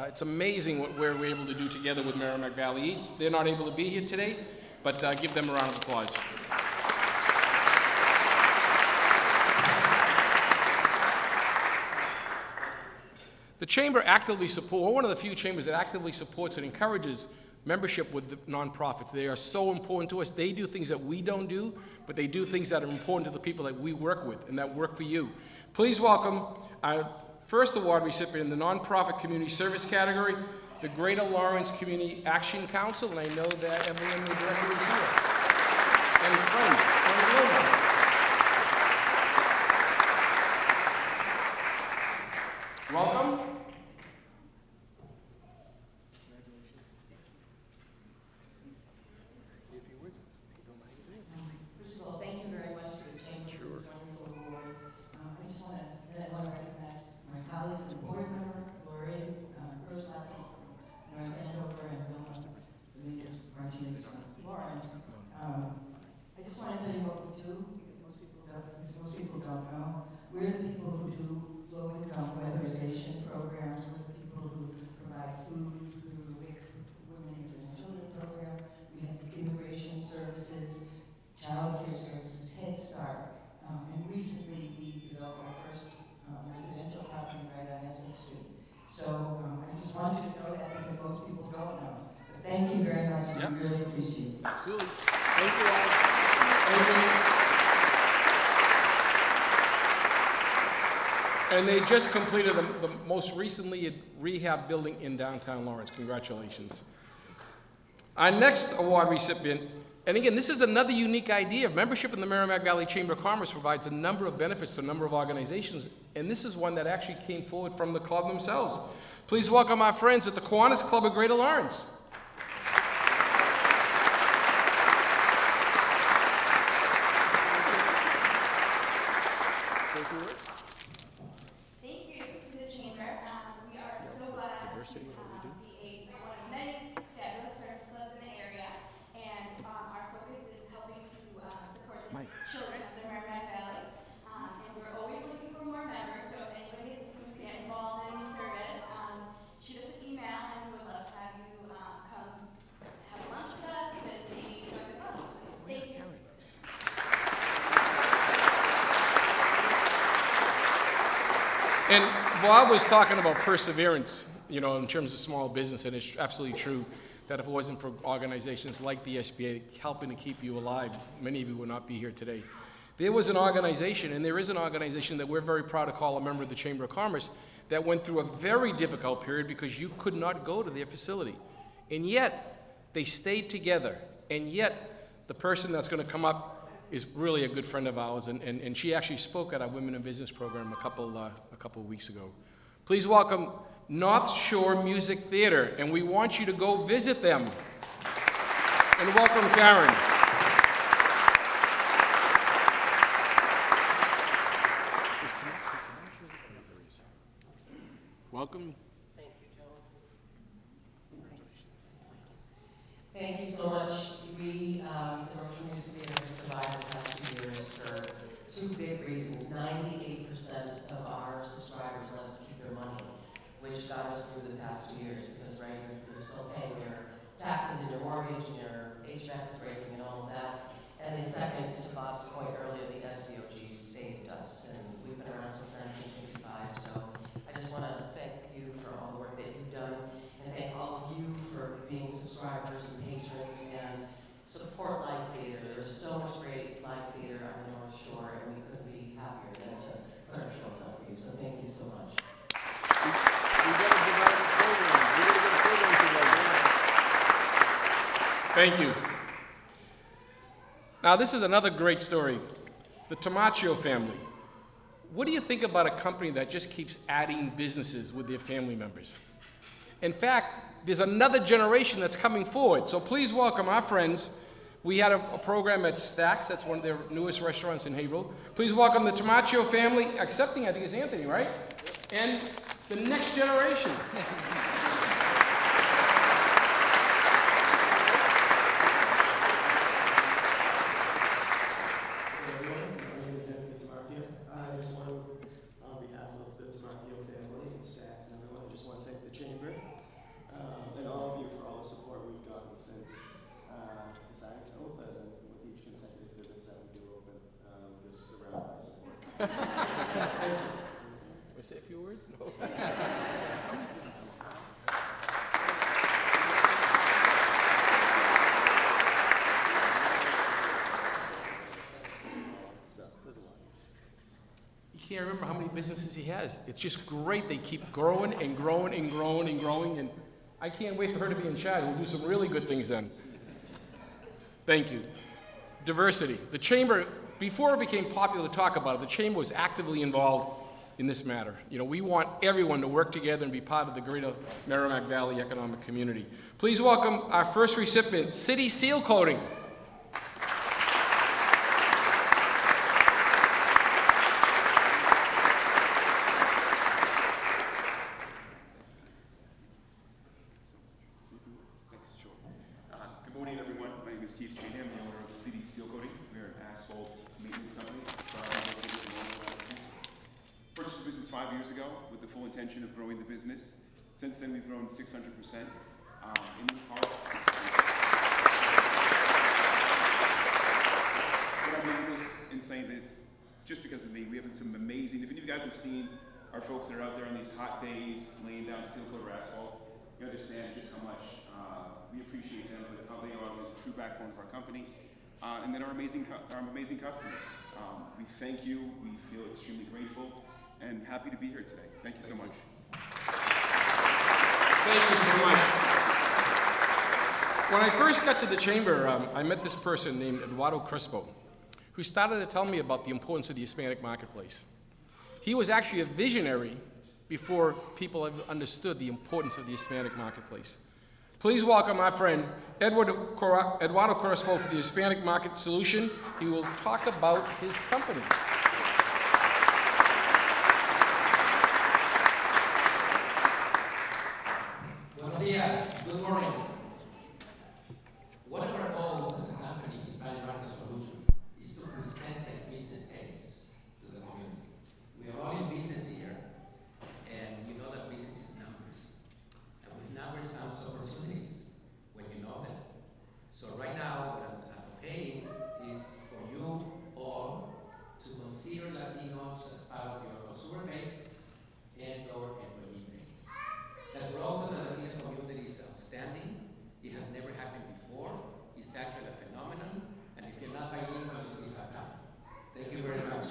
It's amazing what we're able to do together with Merrimack Valley Eats. They're not able to be here today, but give them a round of applause. The chamber actively supports, we're one of the few chambers that actively supports and encourages membership with the nonprofits. They are so important to us. They do things that we don't do, but they do things that are important to the people that we work with and that work for you. Please welcome our first award recipient in the nonprofit community service category, the Greater Lawrence Community Action Council, and I know that Evelyn, the director, is here. And friend, welcome. First of all, thank you very much to the Chamber for this wonderful award. I just want to recognize my colleagues and board member, Lori Roslaki, North Andover, and Bill Dominguez Martinez from Lawrence. I just want to tell you what we do, because most people don't know. We're the people who do low-income weatherization programs. We're the people who provide food through the WIC Women and Children program. We have immigration services, child care services, Head Start, and recently we developed our first residential property right on Essex Street. So I just want you to know that because most people don't know. But thank you very much. Yep. We really appreciate it. Absolutely. Thank you all. Thank you. And they just completed the most recently rehab building in downtown Lawrence. Congratulations. Our next award recipient, and again, this is another unique idea. Membership in the Merrimack Valley Chamber of Commerce provides a number of benefits to a number of organizations, and this is one that actually came forward from the club themselves. Please welcome our friends at the Kiwanis Club of Greater Lawrence. Thank you to the Chamber. We are so glad to be one of many fabulous service clubs in the area, and our focus is helping to support the children of the Merrimack Valley. And we're always looking for more members, so if anybody is looking to get involved in any service, shoot us an email, and we would love to have you come have lunch with us and maybe join the club. Thank you. And Bob was talking about perseverance, you know, in terms of small business, and it's absolutely true that if it wasn't for organizations like the SBA helping to keep you alive, many of you would not be here today. There was an organization, and there is an organization that we're very proud to call a member of the Chamber of Commerce, that went through a very difficult period because you could not go to their facility. And yet, they stayed together, and yet, the person that's going to come up is really a good friend of ours, and she actually spoke at our Women in Business program a couple of weeks ago. Please welcome North Shore Music Theater, and we want you to go visit them. And welcome Karen. Welcome. Thank you so much. We, the North Shore Music Theater, has survived the past 2 years for two big reasons. 98% of our subscribers let us keep their money, which got us through the past 2 years because, right, you're still paying your taxes and your mortgage and your HVAC is breaking and all of that. And the second, to Bob's point earlier, the SVOG saved us, and we've been around since 1955. So I just want to thank you for all the work that you've done, and thank all of you for being subscribers and patrons and support live theater. There's so much great live theater on the North Shore, and we couldn't be happier than to put our shows up for you. So thank you so much. Thank you. Now, this is another great story. The Tamaccio family. What do you think about a company that just keeps adding businesses with their family members? In fact, there's another generation that's coming forward. So please welcome our friends. We had a program at Stacks. That's one of their newest restaurants in Haverhill. Please welcome the Tamaccio family. Accepting, I think, is Anthony, right? And the next generation. I just want to, on behalf of the Tamaccio family and Saks and everyone, I just want to thank the Chamber and all of you for all the support we've gotten since deciding to open, and with each consecutive business that we do open, just surrounded by support. Thank you. Want to say a few words? No. remember how many businesses he has. It's just great. They keep growing and growing and growing and growing, and I can't wait for her to be in charge. We'll do some really good things then. Thank you. Diversity. The Chamber, before it became popular to talk about it, the Chamber was actively involved in this matter. You know, we want everyone to work together and be part of the greater Merrimack Valley economic community. Please welcome our first recipient, City Seal Coating. Good morning, everyone. My name is Keith Cheney. I'm the owner of City Seal Coating. We're an asphalt maintenance company. Purchased the business 5 years ago with the full intention of growing the business. Since then, we've grown 600%. In the park. But I'm remiss in saying that it's just because of me. We have some amazing, if any of you guys have seen our folks that are out there on these hot days laying down seal coat or asphalt, you understand just how much we appreciate them, but how they are the true backbone of our company. And then our amazing customers. We thank you. We feel extremely grateful and happy to be here today. Thank you so much. Thank you so much. When I first got to the Chamber, I met this person named Eduardo Crespo, who started to tell me about the importance of the Hispanic marketplace. He was actually a visionary before people have understood the importance of the Hispanic marketplace. Please welcome our friend Eduardo Crespo for the Hispanic Market Solution. He will talk about his company. Buenos días. Good morning. One of our goals as a company, Hispanic Market Solution, is to present a business case to the community. We are all in business here, and you know that business is numbers. And with numbers comes opportunities when you know them. So right now, what I'm advocating is for you all to consider Latinos as part of your consumer base and/or employee base. The growth of the Latino community is outstanding. It has never happened before. It's actually a phenomenon. And if you're not bilingual, you still have time. Thank you very much.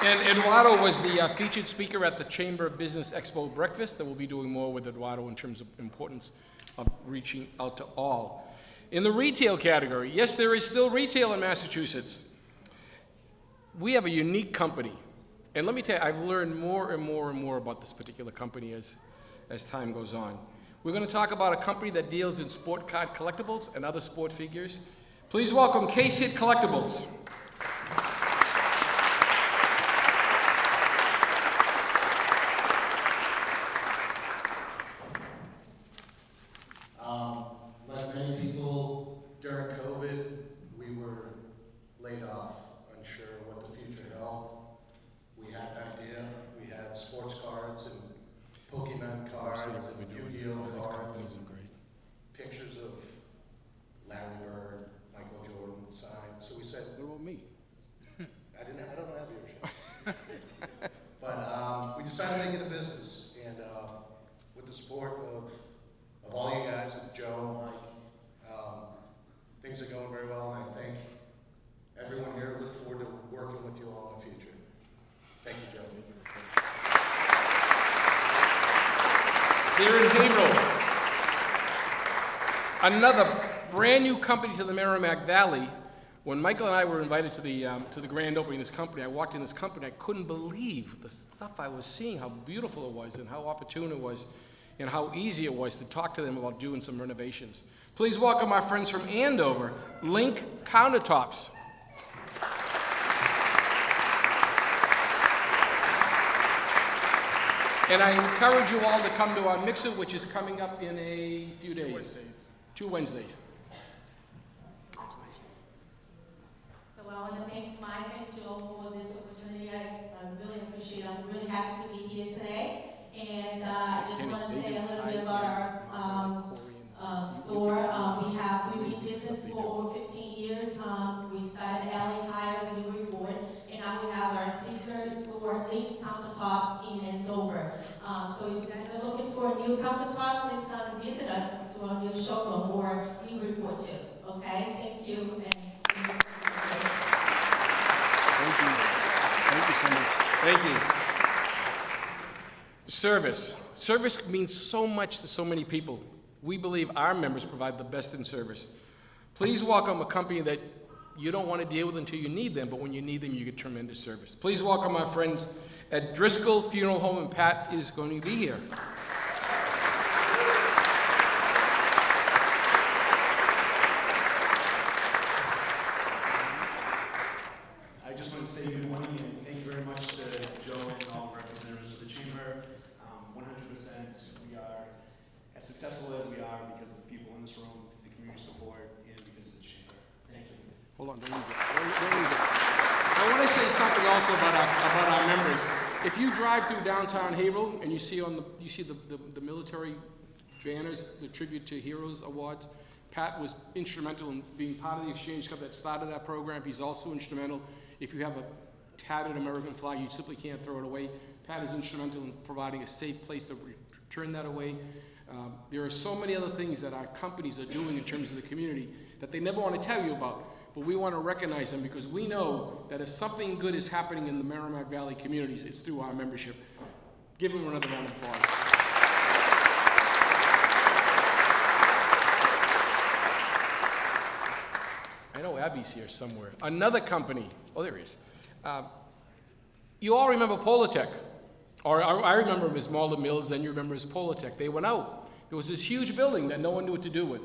And Eduardo was the featured speaker at the Chamber Business Expo breakfast, and we'll be doing more with Eduardo in terms of importance of reaching out to all. In the retail category, yes, there is still retail in Massachusetts. We have a unique company. And let me tell you, I've learned more and more and more about this particular company as time goes on. We're going to talk about a company that deals in sport card collectibles and other sport figures. Please welcome Case Hit Collectibles. Like many people during COVID, we were laid off, unsure what the future held. We had an idea. We had sports cards and Pokemon cards and Yu-Gi-Oh cards and pictures of Larry Bird, Michael Jordan signed. So we said, "What about me?" I don't have yours yet. But we decided to make it a business, and with the support of all you guys, of Joe, Mike, things are going very well, and I thank everyone here. Look forward to working with you all in the future. Thank you, Joe. Here in Haverhill, another brand new company to the Merrimack Valley. When Michael and I were invited to the grand opening of this company, I walked in this company. I couldn't believe the stuff I was seeing, how beautiful it was, and how opportune it was, and how easy it was to talk to them about doing some renovations. Please welcome our friends from Andover, Link Countertops. And I encourage you all to come to our mixer, which is coming up in a few days. 2 Wednesdays. So I want to thank Mike and Joe for this opportunity. I really appreciate it. I'm really happy to be here today. And I just want to say a little bit about our store. We've been in business for over 15 years. We started LA Tires and we Board, and now we have our sister store, Link Countertops in Andover. So if you guys are looking for a when you come to talk, please come and visit us to our new showroom or new report too. Okay? Thank you. Thank you. Thank you so much. Thank you. Service. Service means so much to so many people. We believe our members provide the best in service. Please welcome a company that you don't want to deal with until you need them, but when you need them, you get tremendous service. Please welcome our friends at Driscoll Funeral Home, and Pat is going to be here. I just want to say good morning and thank you very much to Joe and all the representatives of the Chamber. 100% we are as successful as we are because of the people in this room, the community support, and because of the Chamber. Thank you. Hold on, there you go. There you go. I want to say something also about our members. If you drive through downtown Haverhill and you see the military banners, the Tribute to Heroes Awards, Pat was instrumental in being part of the Exchange Club that started that program. He's also instrumental. If you have a tattered American flag, you simply can't throw it away. Pat is instrumental in providing a safe place to return that away. There are so many other things that our companies are doing in terms of the community that they never want to tell you about, but we want to recognize them because we know that if something good is happening in the Merrimack Valley communities, it's through our membership. Give them another round of applause. I know Abby's here somewhere. Another company, oh, there he is. You all remember Polatech, or I remember Ms. Malda Mills, and you remember Ms. Polatech. They went out. There was this huge building that no one knew what to do with.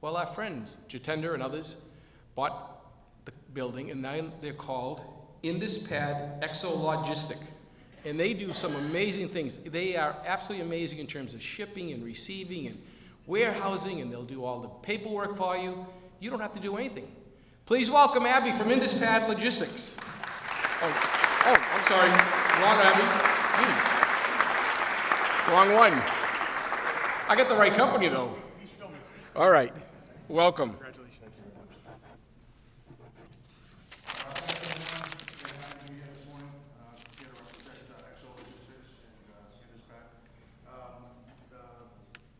Well, our friends, Jitender and others, bought the building, and now they're called Indispad Exo Logistic. And they do some amazing things. They are absolutely amazing in terms of shipping and receiving and warehousing, and they'll do all the paperwork for you. You don't have to do anything. Please welcome Abby from Indispad Logistics. Oh, I'm sorry. Wrong Abby. Wrong one. I got the right company, though. All right. Welcome.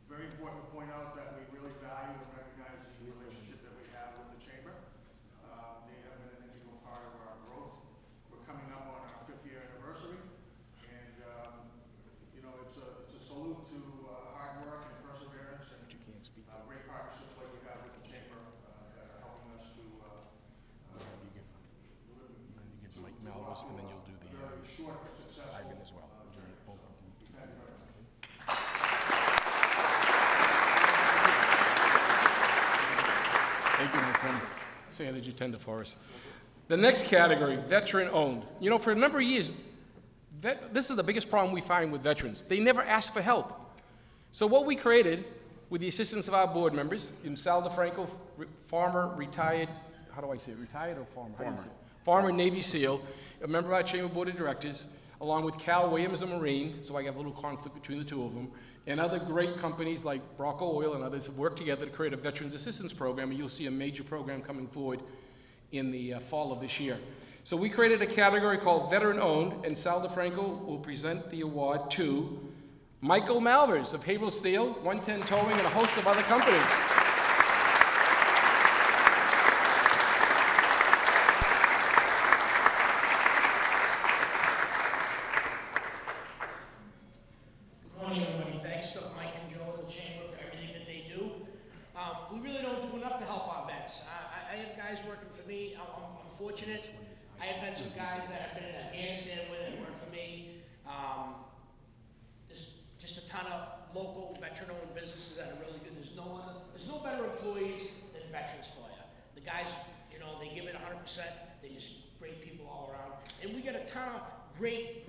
Very important to point out that we really value and recognize the relationship that we have with the Chamber. They have been an integral part of our growth. We're coming up on our 5th year anniversary, and it's a salute to hard work and perseverance and great partnerships like we have with the Chamber that are helping us to Mike Malvis, and then you'll do the very short but successful Ivan as well. Both of them. Thank you very much. Thank you, my friend. Santa Jitender for us. The next category, veteran owned. You know, for a number of years, this is the biggest problem we find with veterans. They never ask for help. So what we created, with the assistance of our board members, in Sal DeFranco, former retired, how do I say it, retired or former? Former. Former Navy SEAL, a member of our Chamber Board of Directors, along with Cal Williams, a Marine, so I have a little conflict between the two of them, and other great companies like Bronco Oil and others have worked together to create a Veterans Assistance Program, and you'll see a major program coming forward in the fall of this year. So we created a category called Veteran Owned, and Sal DeFranco will present the award to Michael Malvers of Haverhill Steel, 110 Towing, and a host of other companies. Good morning, everybody. Thanks to Mike and Joe and the Chamber for everything that they do. We really don't do enough to help our vets. I have guys working for me. I'm fortunate. I have had some guys that have been in Afghanistan with it work for me. There's just a ton of local veteran-owned businesses that are really good. There's no better employees than veterans for you. The guys, they give it 100%. They're just great people all around. And we get a ton of great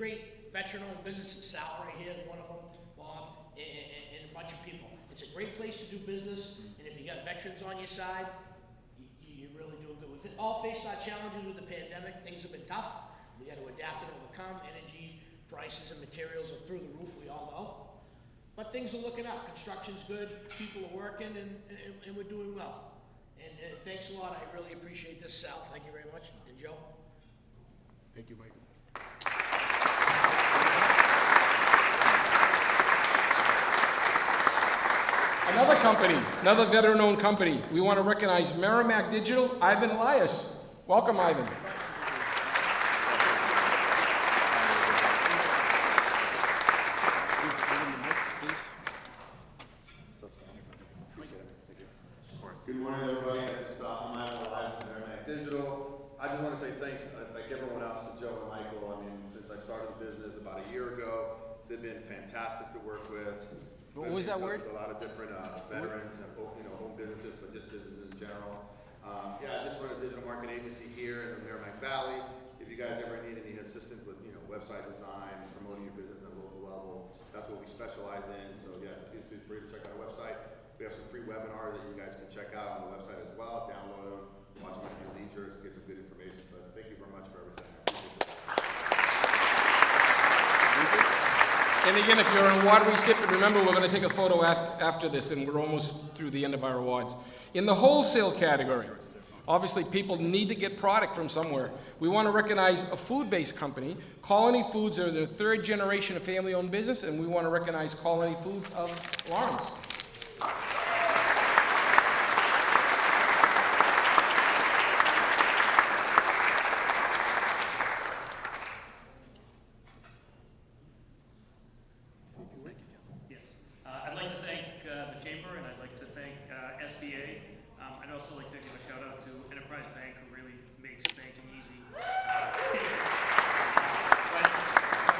veteran-owned businesses. Sal right here, one of them, Bob, and a bunch of people. It's a great place to do business, and if you got veterans on your side, you really do good. We've all faced our challenges with the pandemic. Things have been tough. We got to adapt and overcome. Energy prices and materials are through the roof, we all know. But things are looking up. Construction's good, people are working, and we're doing well. And thanks a lot. I really appreciate this, Sal. Thank you very much. And Joe? Thank you, Mike. company, another veteran-owned company. We want to recognize Merrimack Digital, Ivan Elias. Welcome, Ivan. Good morning, everybody. I'm Ivan Elias from Merrimack Digital. I just want to say thanks, like everyone else, to Joe and Michael. I mean, since I started the business about a year ago, they've been fantastic to work with. What was that word? A lot of different veterans and home businesses, but just businesses in general. Yeah, I just run a digital marketing agency here in the Merrimack Valley. If you guys ever need any assistance with website design, promoting your business at a local level, that's what we specialize in. So yeah, please feel free to check out our website. We have some free webinars that you guys can check out on the website as well. Download them, watch them at your leisure, get some good information. But thank you very much for everything. And again, if you're an award recipient, remember we're going to take a photo after this, and we're almost through the end of our awards. In the wholesale category, obviously people need to get product from somewhere. We want to recognize a food-based company. Colony Foods are the third generation of family-owned business, and we want to recognize Colony Foods of Lawrence. I'd like to thank the Chamber, and I'd like to thank SBA. I'd also like to give a shout out to Enterprise Bank, who really makes banking easy. But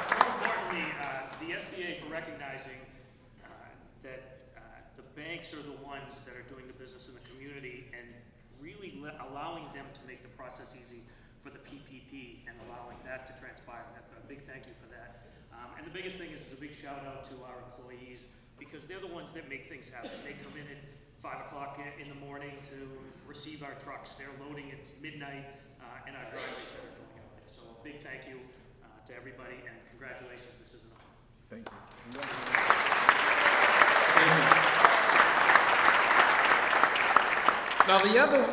more importantly, the SBA for recognizing that the banks are the ones that are doing the business in the community and really allowing them to make the process easy for the PPP and allowing that to transpire. A big thank you for that. And the biggest thing is a big shout out to our employees, because they're the ones that make things happen. They come in at 5 o'clock in the morning to receive our trucks. They're loading at midnight, and our drivers that are going out there. So a big thank you to everybody, and congratulations. This is an honor. Thank you. Now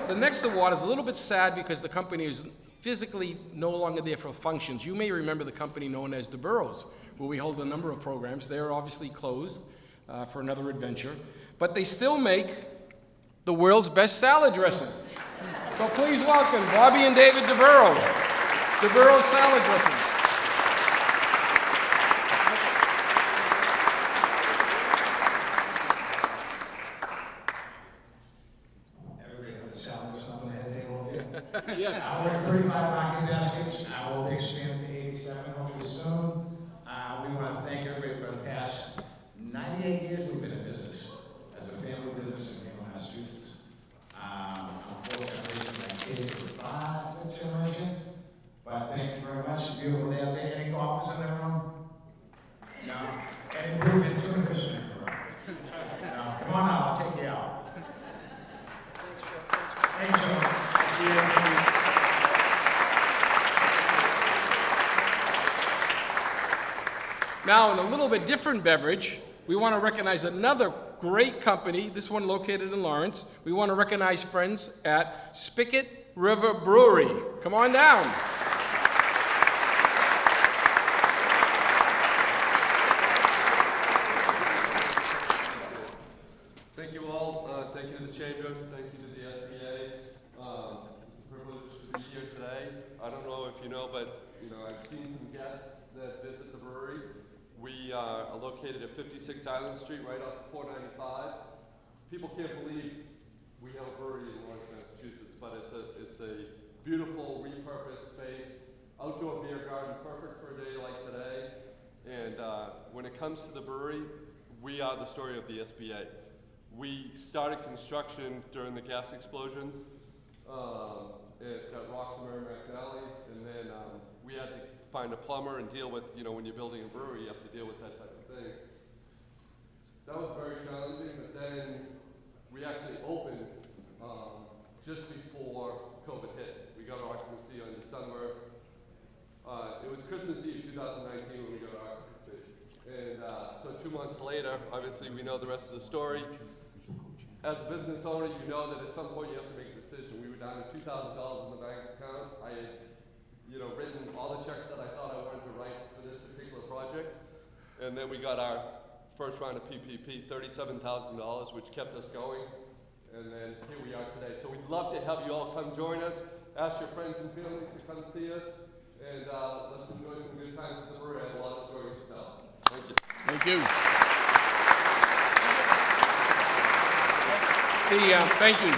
the next award is a little bit sad because the company is physically no longer there for functions. You may remember the company known as the Burrows, where we hold a number of programs. They are obviously closed for another adventure, but they still make the world's best salad dressing. So please welcome Bobby and David DeBurrow, DeBurrow Salad Dressing. Yes. We're at 35 market baskets. We'll be expanding to 87 hopefully soon. We want to thank everybody for the past 98 years we've been in business as a family business in Cambridge, Massachusetts. I'm fourth generation, my kids are fifth generation. But thank you very much. Beautiful day out there. Any golfers in the room? No. Any bluefin tuna fish in the room? No. Come on out. I'll take you out. Thanks, Joe. Now, in a little bit different beverage, we want to recognize another great company, this one located in Lawrence. We want to recognize friends at Spigot River Brewery. Come on down. Thank you all. Thank you to the Chamber. Thank you to the SBA. It's a privilege to be here today. I don't know if you know, but I've seen some guests that visit the brewery. We are located at 56 Island Street, right off 495. People can't believe we have a brewery in Lawrence, Massachusetts, but it's a beautiful repurposed space, outdoor beer garden, perfect for a day like today. And when it comes to the brewery, we are the story of the SBA. We started construction during the gas explosions at Rocks in Merrimack Valley, and then we had to find a plumber and deal with, when you're building a brewery, you have to deal with that type of thing. That was very challenging, but then we actually opened just before COVID hit. We got our occupancy on December. It was Christmas Eve 2019 when we got our occupancy. And so 2 months later, obviously we know the rest of the story. As a business owner, you know that at some point you have to make a decision. We were down to $2,000 in the bank account. I had written all the checks that I thought I wanted to write for this particular project. And then we got our first round of PPP, $37,000, which kept us going. And then here we are today. So we'd love to have you all come join us. Ask your friends and family to come see us. And let's enjoy some good times at the brewery. I have a lot of stories to tell. Thank you. Thank you. Thank you.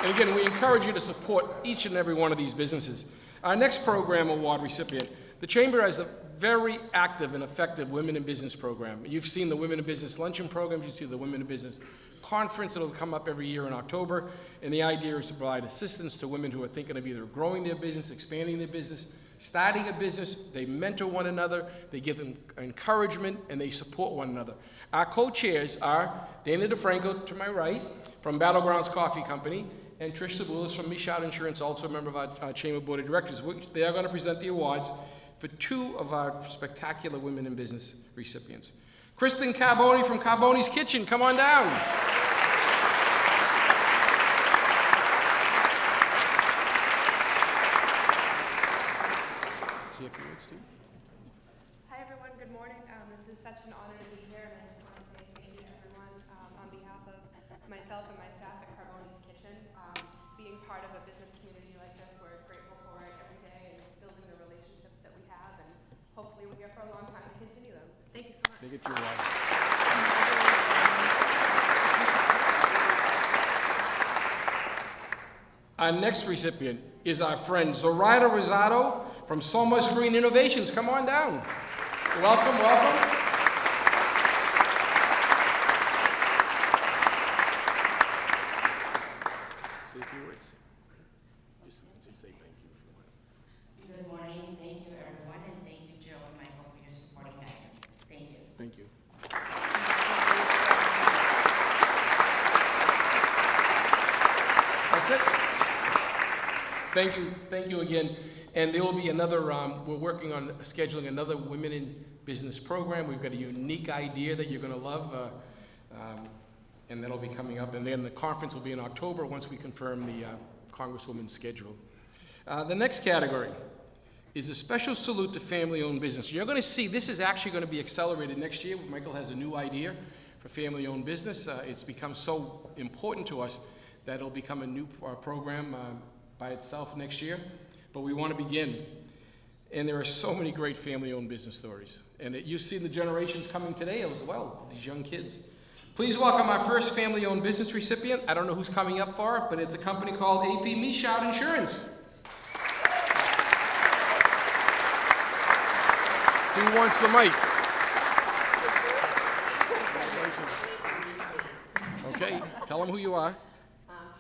And again, we encourage you to support each and every one of these businesses. Our next program award recipient, the Chamber has a very active and effective Women in Business program. You've seen the Women in Business luncheon programs, you see the Women in Business conference that'll come up every year in October, and the idea is to provide assistance to women who are thinking of either growing their business, expanding their business, starting a business. They mentor one another, they give them encouragement, and they support one another. Our co-chairs are Dana DeFranco, to my right, from Battlegrounds Coffee Company, and Trish Sabulis from Michaud Insurance, also a member of our Chamber Board of Directors. They are going to present the awards for two of our spectacular Women in Business recipients. Kristen Carboni from Carboni's Kitchen, come on down. See if you would, Steve. Hi everyone, good morning. This is such an honor to be here, and I just want to say thank you to everyone on behalf of myself and my staff at Carboni's Kitchen. Being part of a business community like this, we're grateful for it every day and building the relationships that we have, and hopefully we're here for a long time to continue them. Thank you so much. They get your awards. Our next recipient is our friend Zoraida Rosado from Somos Green Innovations. Come on down. Welcome, welcome. Say a few words. Just say thank you if you want. Good morning. Thank you, everyone, and thank you, Joe and Michael, for your supporting guidance. Thank you. Thank you. That's it. Thank you again. And there will be another, we're working on scheduling another Women in Business program. We've got a unique idea that you're going to love, and that'll be coming up. And then the conference will be in October once we confirm the Congresswoman's schedule. The next category is a special salute to family-owned business. You're going to see this is actually going to be accelerated next year. Michael has a new idea for family-owned business. It's become so important to us that it'll become a new program by itself next year. But we want to begin. And there are so many great family-owned business stories. And you've seen the generations coming today as well, these young kids. Please welcome our first family-owned business recipient. I don't know who's coming up for it, but it's a company called AP Michaud Insurance. Who wants the mic? Okay, tell them who you are.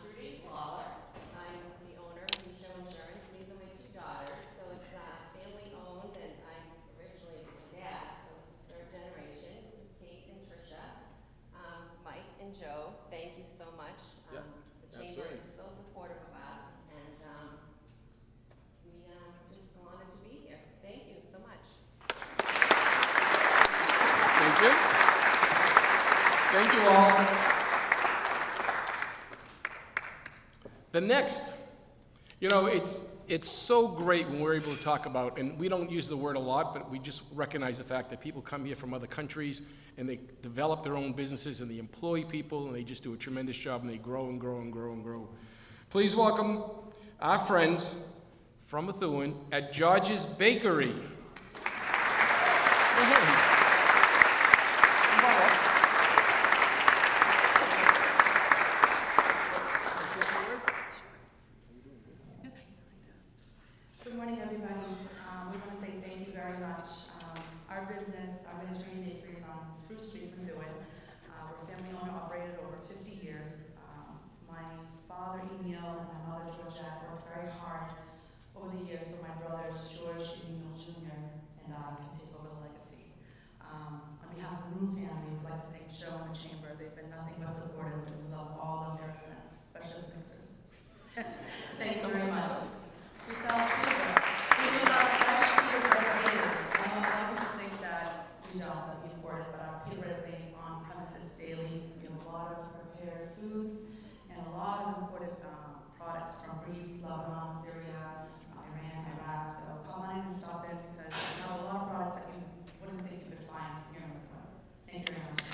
Trudy Lawler. I'm the owner of Michaud Insurance. These are my two daughters. So it's family owned, and I'm originally a dad, so it's third generation. This is Kate and Trisha. Mike and Joe, thank you so much. The Chamber is so supportive of us, and we're just honored to be here. Thank you so much. Thank you. Thank you all. The next, it's so great when we're able to talk about, and we don't use the word a lot, but we just recognize the fact that people come here from other countries and they develop their own businesses and they employ people and they just do a tremendous job and they grow and grow and grow and grow. Please welcome our friends from Methuen at George's Bakery. Good morning, everybody. We want to say thank you very much. Our business, our Mediterranean Bakery, is on Spruce Street, Methuen. We're family owner operated over 50 years. My father, Emil, and my mother, Georgette, worked very hard over the years so my brothers, George and Emil Jr. and I can take over the legacy. On behalf of the Room family, we'd like to thank Joe and the Chamber. They've been nothing but supportive, and we love all of their events, especially the mixers. Thank you very much. We sell beer. We make our fresh beer daily. I know a lot of people think that we don't, that we import it, but our beer is made on premises daily. We have a lot of prepared foods and a lot of imported products from Greece, Lebanon, Syria, Iran, Iraq. So come on in and stop in because we have a lot of products that you wouldn't think you could find here in Methuen. Thank you very much.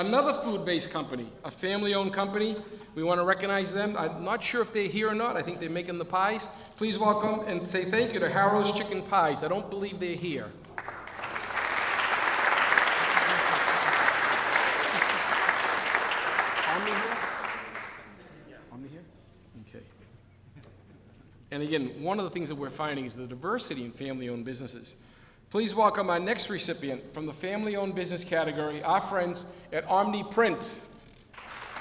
Another food-based company, a family-owned company. We want to recognize them. I'm not sure if they're here or not. I think they're making the pies. Please welcome and say thank you to Harrow's Chicken Pies. I don't believe they're here. And again, one of the things that we're finding is the diversity in family-owned businesses. Please welcome our next recipient from the family-owned business category, our friends at Omni Print.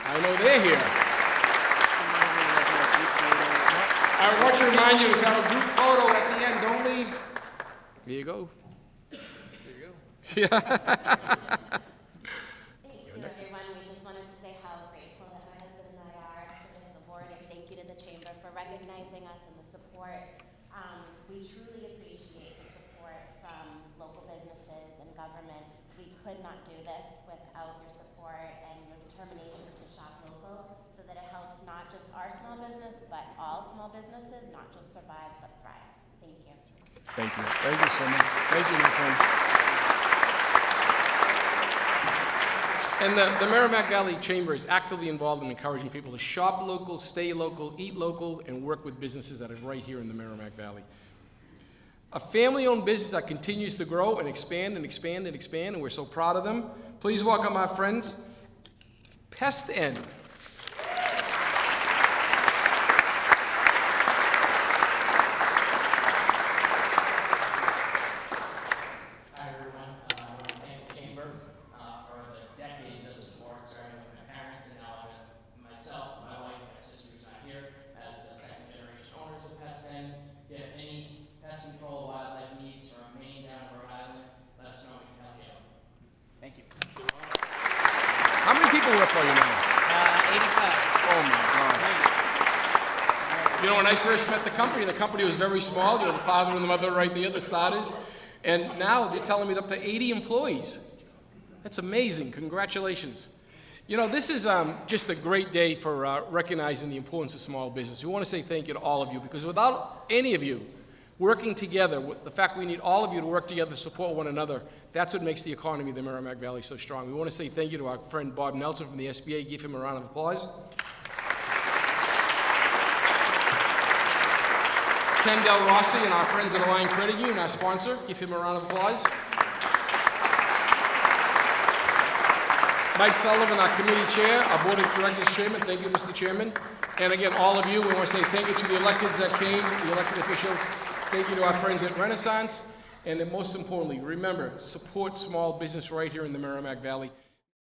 I know they're here. I want to remind you, if you have a group photo at the end, don't leave. Here you go. There you go. Yeah. Thank you, everyone. We just wanted to say how grateful that my husband and I are for this award, and thank you to the Chamber for recognizing us and the support. We truly appreciate the support from local businesses and government. We could not do this without your support and your determination to shop local, so that it helps not just our small business, but all small businesses, not just survive, but thrive. Thank you. Thank you. Thank you so much. Thank you, my friend. And the Merrimack Valley Chamber is actively involved in encouraging people to shop local, stay local, eat local, and work with businesses that are right here in the Merrimack Valley. A family-owned business that continues to grow and expand and expand and expand, and we're so proud of them. Please welcome our friends, Pest N. Hi everyone, I want to thank the Chamber for the decades of support, starting with my parents and now myself, my wife, my sister who's not here, as the second generation owners of Pest N. If you have any pest control wildlife needs from Maine down to Rhode Island, let us know, we can help you out. Thank you. How many people work for you now? 85. Oh my God. You know, when I first met the company was very small. You know, the father and the mother right there, the starters. And now they're telling me up to 80 employees. That's amazing. Congratulations. You know, this is just a great day for recognizing the importance of small business. We want to say thank you to all of you, because without any of you working together, with the fact we need all of you to work together to support one another, that's what makes the economy of the Merrimack Valley so strong. We want to say thank you to our friend Bob Nelson from the SBA. Give him a round of applause. Ken Del Rossi and our friends at Alliant Credit Union, our sponsor. Give him a round of applause. Mike Sullivan, our committee chair, our board of directors chairman. Thank you, Mr. Chairman. And again, all of you, we want to say thank you to the electeds that came, the elected officials. Thank you to our friends at Renaissance. And then most importantly, remember, support small business right here in the Merrimack Valley.